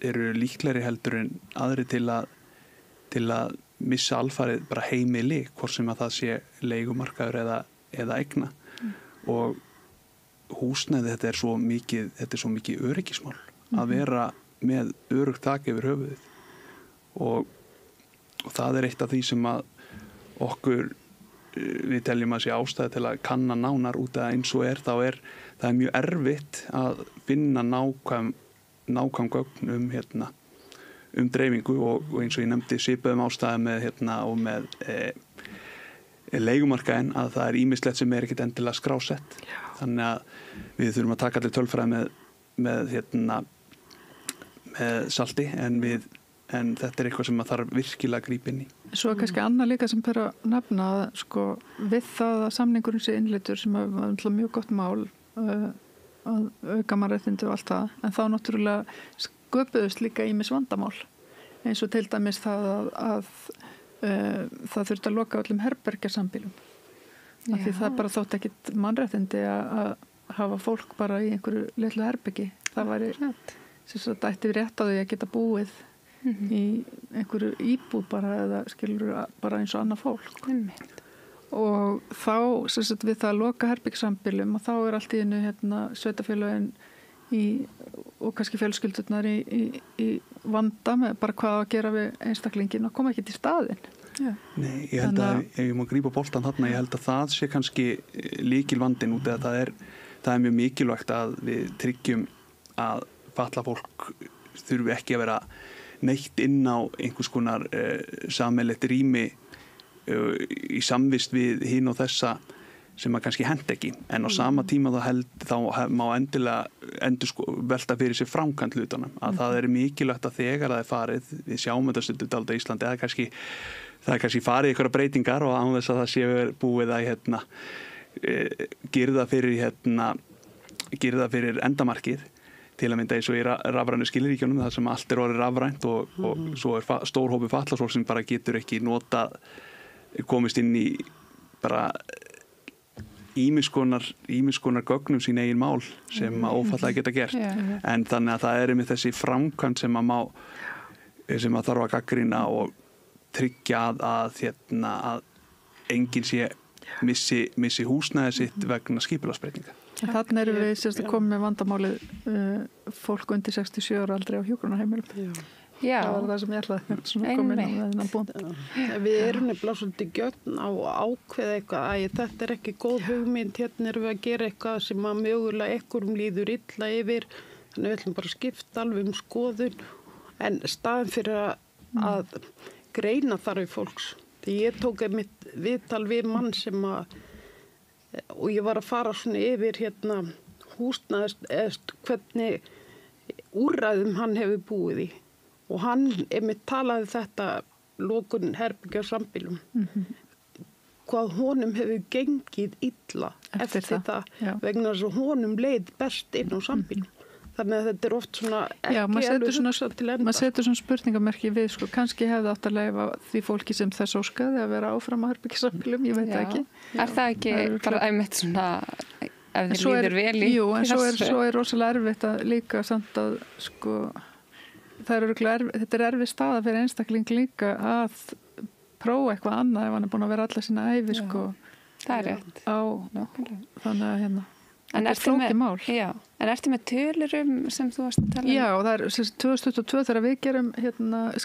eru líklegri heldur en aðri til að missa alfarið bara heimili hvort sem að það sé leigumarkaður eða eigna og húsnæði þetta er svo mikið öryggismál að vera með öruggt þak yfir höfuðið og það er eitt af því sem að okkur við teljum að sé ástæði til að kanna nánar út að eins og það er mjög erfitt að finna nákvæm gögn um dreifingu og eins og ég nefndi svipuðum ástæði með leigumarkaðin að það er ýmislegt sem er ekkert endilega skrásett. Þannig að við þurfum að taka allir tölfræði með salti en þetta er eitthvað sem maður þarf virkilega að grípa inn í. Svo er kannski annað líka sem ber að nefna að sko við það að samningurinn sé innleitur sem er mjög gott mál að auka mannréttindi og allt það en þá náttúrulega sköpuðust líka ýmis vandamál eins og til dæmis það að það þurfti að loka öllum herbergjasambýlum af því það bara þótt ekkit mannréttindi að hafa fólk bara í einhverju litlu herbergi það væri sem sagt ætti við rétt á því að geta búið í einhverju íbúð bara eða skilur bara eins og annað fólk og þá sem sagt við það að loka herbergjasambýlum og þá er allt í einu sveitafélögin og kannski fjölskyldurnar í vanda með bara hvað að gera við einstaklingin og koma ekki til staðinn Nei, ég held að ef ég má grípa boltan þarna, ég held að það sé kannski lykilvandinn út eða það er mjög mikilvægt að við tryggjum að fatlað fólk þurfi ekki að vera neitt inn á einhvers konar sameiginlegt rými í samvist við hinn og þessa sem að kannski hent ekki, en á sama tíma þá má endilega velta fyrir sér framkvæmd hlutunum, að það er mikilvægt að þegar það er farið, við sjáum þetta stundum dálítið í Íslandi, það er kannski farið ykkur breytingar og án þess að það sé búið að girða fyrir endamarkið, til að mynda eins og í rafrænu skilríkjunum þar sem allt er orðið rafrænt og svo er stór hópi fatlaðs fólks sem bara getur ekki komist inn í bara ýmiss konar gögnum sín eigin mál sem ófatlaðir geta gert. En þannig að það er með þessi framkvæmd sem að þarf að gagnrýna og tryggja að enginn sé missi húsnæði sitt vegna skipulagsbreytinga. Þannig erum við komið með vandamálið fólk undir 67 ára aldrei á hjúkrunarheimilum. Já. Það var það sem ég ætlaði að koma inn á þennan búnd. Við erum nefnilega svolítið gjörn á ákveða eitthvað að þetta er ekki góð hugmynd, hérna erum við að gera eitthvað sem að mögulega einhverjum líður illa yfir, þannig við ætlum bara að skipta alveg skoðun, en staðin fyrir að greina þarf fólks. Því ég tók mitt viðtal við mann sem og ég var að fara svona yfir húsnæðist hvernig úrræðum hann hefur búið í. Og hann talaði þetta lokun herbyggja sambýlum. Hvað honum hefur gengið illa eftir það vegna þess að honum leið best inn á sambýlum. Þannig að þetta er oft svona ekki alveg hugsað til enda. Maður setur svona spurningamerki við, kannski hefði átt að leyfa því fólki sem þess óskaði að vera áfram á herbyggja sambýlum, ég veit það ekki. Er það ekki bara einmitt svona ef þið líður vel í? Jú, en svo er rosalega erfitt að líka samt að þetta er erfið staða fyrir einstakling líka að prófa eitthvað annað ef hann er búin að vera alla sína ævi það er rétt þannig að þetta er flókið mál. En ertu með tölur sem þú varst að tala um? Já, það er 2022 þegar við gerum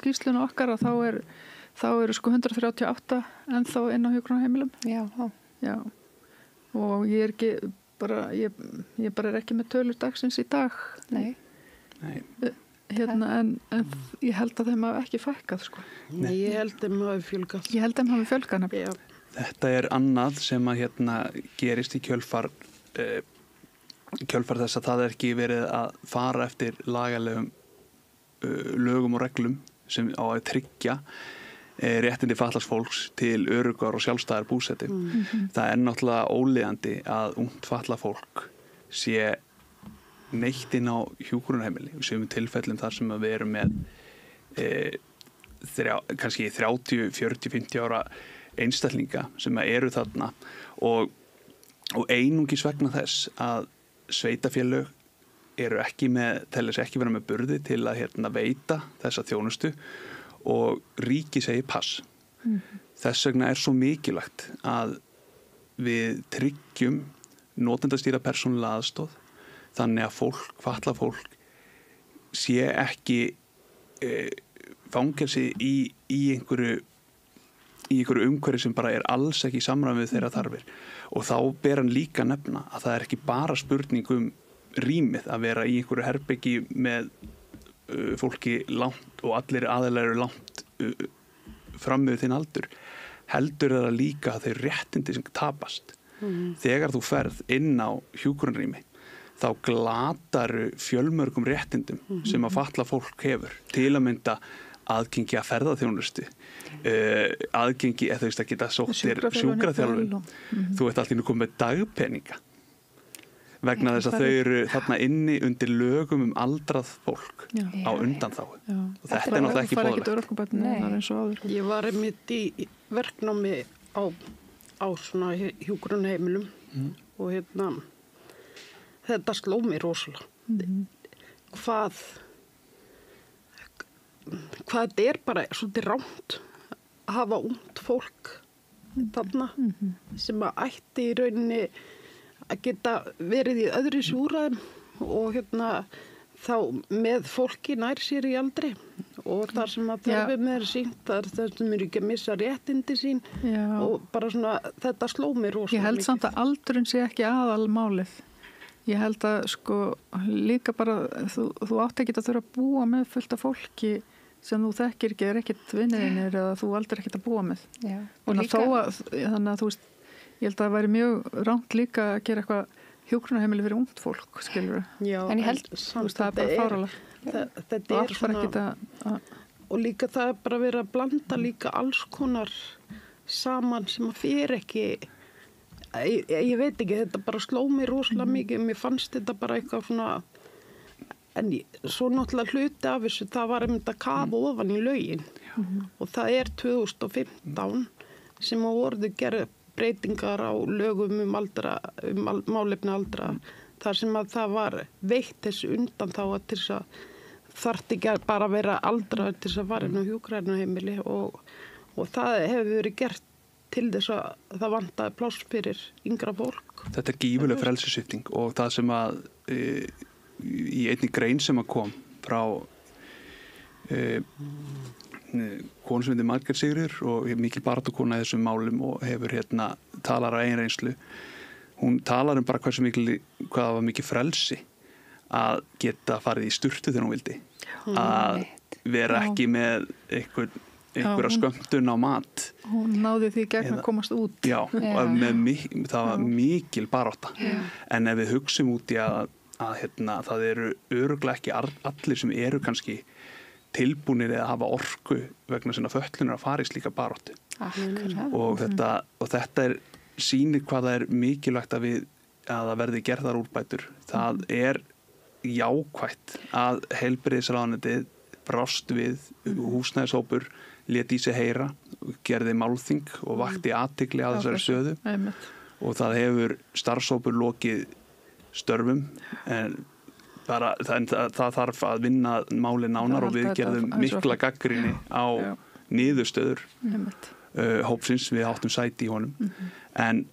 skýrsluna okkar og þá eru 138 ennþá inn á hjúkrunarheimilum. Já. Og ég er ekki ég bara er ekki með tölur dagsins í dag. Nei. En ég held að þeim hafi ekki fækkað Nei, ég held þeim hafi fjölgað Þetta er annað sem að gerist í kjölfar þess að það er ekki verið að fara eftir lagalegum lögum og reglum sem á að tryggja réttindi fatlaðs fólks til öruggar og sjálfstæðar búsetu. Það er náttúrulega ólíðandi að ungt fatlað fólk sé neitt inn á hjúkrunarheimili í sumum tilfellum þar sem við erum með kannski 30, 40, 50 ára einstaklinga sem eru þarna og einungis vegna þess að sveitafélög eru ekki vera með burði til að veita þessa þjónustu og ríki segir pass. Þess vegna er svo mikilvægt að við tryggjum notendastýrða persónulega aðstoð þannig að fatlað fólk sé ekki fangelsi í einhverju umhverfi sem bara er alls ekki í samræmi við þeirra þarfir. Og þá ber hann líka nefna að það er ekki bara spurning rýmið að vera í einhverju herbeggi með fólki langt og allir aðilar eru langt fram með þinn aldur. Heldur það líka að þeir réttindi sem tapast. Þegar þú ferð inn á hjúkrunarrými þá glataru fjölmörgum réttindum sem að fatlað fólk hefur. Til að mynda aðgengi að ferðaþjónustu, aðgengi eða að geta sóttir sjúkraþjálfun. Þú ert alltaf komið með dagpeninga vegna þess að þau eru þarna inni undir lögum aldrað fólk á undanþágu. Og þetta er náttúrulega ekki boðlegt. Ég var einmitt í verknámi á svona hjúkrunarheimilum og þetta sló mér rosalega. Hvað þetta er bara svolítið rámt að hafa ungt fólk þarna sem að ætti í rauninni að geta verið í öðru úrræðum og þá með fólki nær sér í aldri og þar sem að þörfum er sínt, þar sem eru ekki að missa réttindi sín og bara svona, þetta sló mér rosalega mikið. Ég held samt að aldurinn sé ekki aðalmálið. Ég held að sko líka bara, þú átt ekki að þurfa að búa með fullt af fólki sem þú þekkir ekki, ekkert vinniðinir eða þú aldrei ekkert að búa með. Já. Þannig að þú veist, ég held að það væri mjög rangt líka að gera eitthvað hjúkrunarheimili fyrir ungt fólk, skilur. Já, en ég held, þú veist, það er bara fáralegt. Þetta er svona, og líka það er bara verið að blanda líka alls konar saman sem að fyrir ekki, ég veit ekki, þetta bara sló mig rosalega mikið, mér fannst þetta bara eitthvað svona. En svo náttúrulega hluti af þessu, það var einmitt að kafa ofan í lögin og það er 2015 sem að voru gerð breytingar á lögum málefni aldra, þar sem að það var veitt þessu undan þá að til þess að þarf ekki bara að vera aldra til þess að fara inn á hjúkrunarheimili og það hefur verið gert til þess að það vantaði pláss fyrir yngra fólk. Þetta er gífurleg frelsissvipting og það sem að í einni grein sem að kom frá konu sem heitir Margrét Sigríður og mikil baráttukona í þessum málum og hefur talar á eigin reynslu. Hún talar bara hvað það var mikið frelsi að geta farið í sturtu þegar hún vildi. Að vera ekki með einhverja skömmtun á mat. Hún náði því gegn að komast út. Já, og það var mikil barátta. En ef við hugsum út í að það eru örugglega ekki allir sem eru kannski tilbúnir eða hafa orku vegna sinna fötlunar að fara í slíka baráttu. Og þetta sýnir hvað það er mikilvægt að það verði gerðar úrbætur. Það er jákvætt að heilbrigðisráðuneytið brást við, húsnæðishópur lét í sig heyra, gerði málþing og vakti athygli á þessari stöðu og það hefur starfshópur lokið störfum en það þarf að vinna máli nánar og við gerðum mikla gagnrýni á niðurstöður hópsins, við áttum sæti í honum en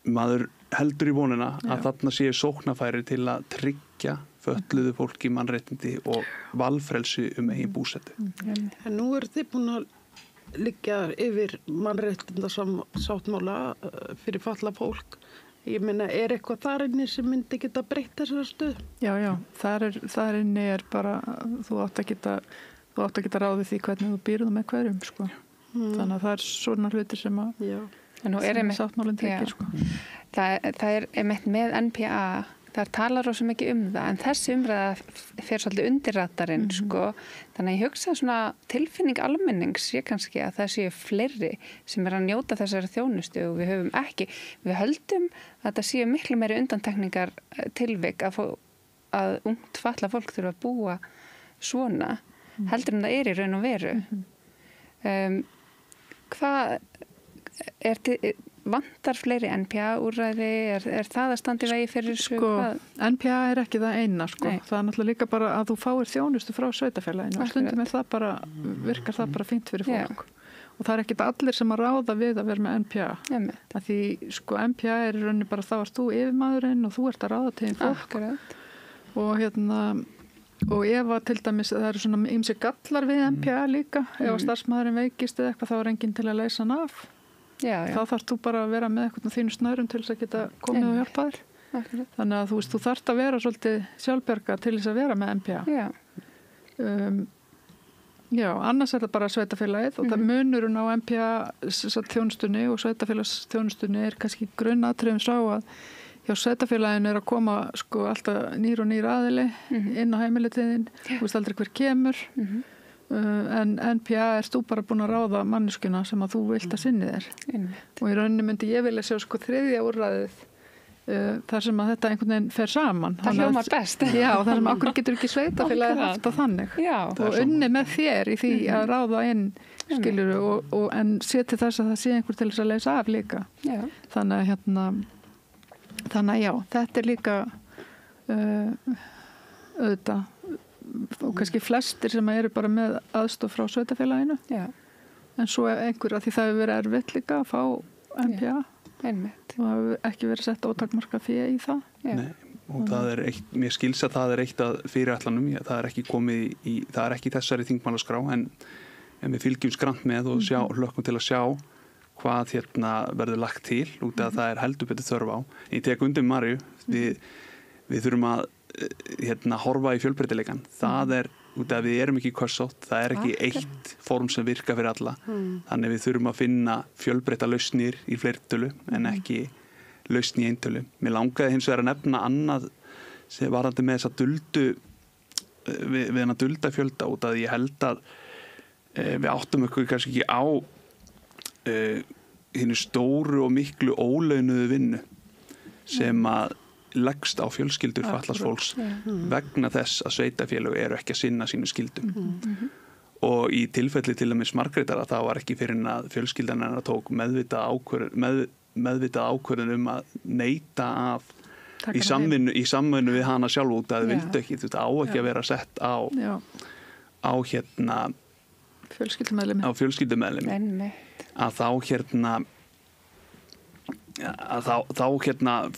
maður heldur í vonina að þarna séu sóknarfæri til að tryggja fötluðu fólki mannréttindi og valfrelsi eigin búsetu. En nú eru þið búin að liggja yfir mannréttindasáttmála fyrir fatlað fólk. Ég meina, er eitthvað þar inni sem myndi geta breytt þessari stöð? Já, þar inni er bara, þú átt að geta ráðið því hvernig þú býrðu með hverjum, sko. Þannig að það er svona hluti sem sáttmálinn tryggir, sko. Það er einmitt með NPA, það talar rosa mikið það, en þessi umræða fer svolítið undir radarinn, sko. Þannig að ég hugsa svona tilfinning almennings sé kannski að það séu fleiri sem að njóta þessari þjónustu og við höldum að það séu miklu meiri undantekningar tilvik að ungt fatlað fólk þurfa að búa svona, heldur en það er í raun og veru. Vantar fleiri NPA-úrræði? Er það að standa í vegi fyrir þessu? NPA er ekki það eina, sko. Það er náttúrulega líka bara að þú fáir þjónustu frá sveitarfélaginu og stundum virkar það bara fínt fyrir fólk. Og það er ekki allir sem að ráða við að vera með NPA. Af því, sko, NPA er í rauninni bara þá ert þú yfirmaðurinn og þú ert að ráða til fólk. Og ef að til dæmis það eru svona ýmsir gallar við NPA líka, ef að starfsmaðurinn veikist eða eitthvað þá er enginn til að leysa hann af. Þá þarf þú bara að vera með eitthvað þínu snörum til þess að geta komið og hjálpa þér. Þannig að þú þarft að vera svolítið sjálfbjarga til þess að vera með NPA. Annars er það bara sveitarfélagið og það munurinn á NPA þjónustunni og sveitarfélagsþjónustunni er kannski grunnatriðum sá að hjá sveitarfélaginu er að koma sko alltaf nýr og nýr aðili inn á heimilitiðin, þú veist aldrei hver kemur. En NPA er þú bara búin að ráða manneskuna sem að þú vilt að sinni þér. Og í rauninni myndi ég vilja sjá sko þriðja úrræðið þar sem að þetta einhvern veginn fer saman. Það hljómar best. Já, þar sem okkur getur ekki sveitafélagið haft það þannig. Og unni með þér í því að ráða inn, skilur, en sé til þess að það sé einhver til þess að leysa af líka. Þannig að þetta er líka auðvitað og kannski flestir sem eru bara með aðstoð frá sveitafélaginu en svo einhver að því það hefur verið erfitt líka að fá NPA og það hefur ekki verið sett ótakmarka fé í það. og það mér skils að það eitt að fyrirætlanum, það ekki komið það ekki þessari þingmálaskrá en við fylgjum grannt með og hlökkum til að sjá hvað verður lagt til út af að það heldur betur þörf á. Ég tek undir Maríu, við þurfum að horfa í fjölbreytileikann. Það út af að við erum ekki körsótt, það ekki eitt form sem virkar fyrir alla. Þannig við þurfum að finna fjölbreytta lausnir í fleirtölu en ekki lausn í eintölu. Mér langaði hins vegar að nefna annað sem varandi með þessa við hennar dulda fjölda út af að ég held að við áttum okkur kannski ekki á hinnu stóru og miklu ólaunuðu vinnu sem að leggst á fjölskyldur fatlaðs fólks vegna þess að sveitafélög eru ekki að sinna sínu skyldum. Og í tilfelli til dæmis Margrétar að það var ekki fyrir að fjölskyldan hennar tók meðvitað ákvörðun að neita af í samvinnu við hana sjálf út að þau vildu ekki, þetta á ekki að vera sett á fjölskyldumeðlimi að þá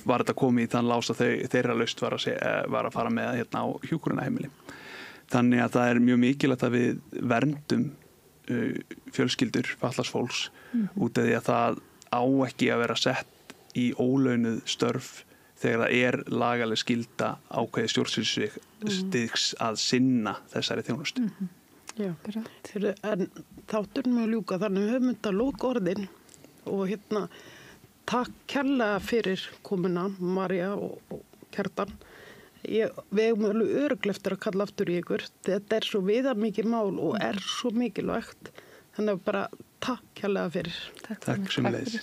var þetta komið í þann lás að þeirra laust var að fara með á hjúkrunarheimili. Þannig að það mjög mikilvægt að við verndum fjölskyldur fatlaðs fólks út af því að það á ekki að vera sett í ólaunuð störf þegar það lagaleg skylda ákveði stjórnsýslustigs að sinna þessari þjónustu. Já, en þátturinn með ljúka, þannig höfum þetta lókorðin og takk kærlega fyrir komuna, María og Kjartan. Við hefum alveg örugglega eftir að kalla aftur í ykkur. Þetta svo viðamikið mál og svo mikilvægt. Þannig að bara takk kærlega fyrir. Takk sömuleiðis.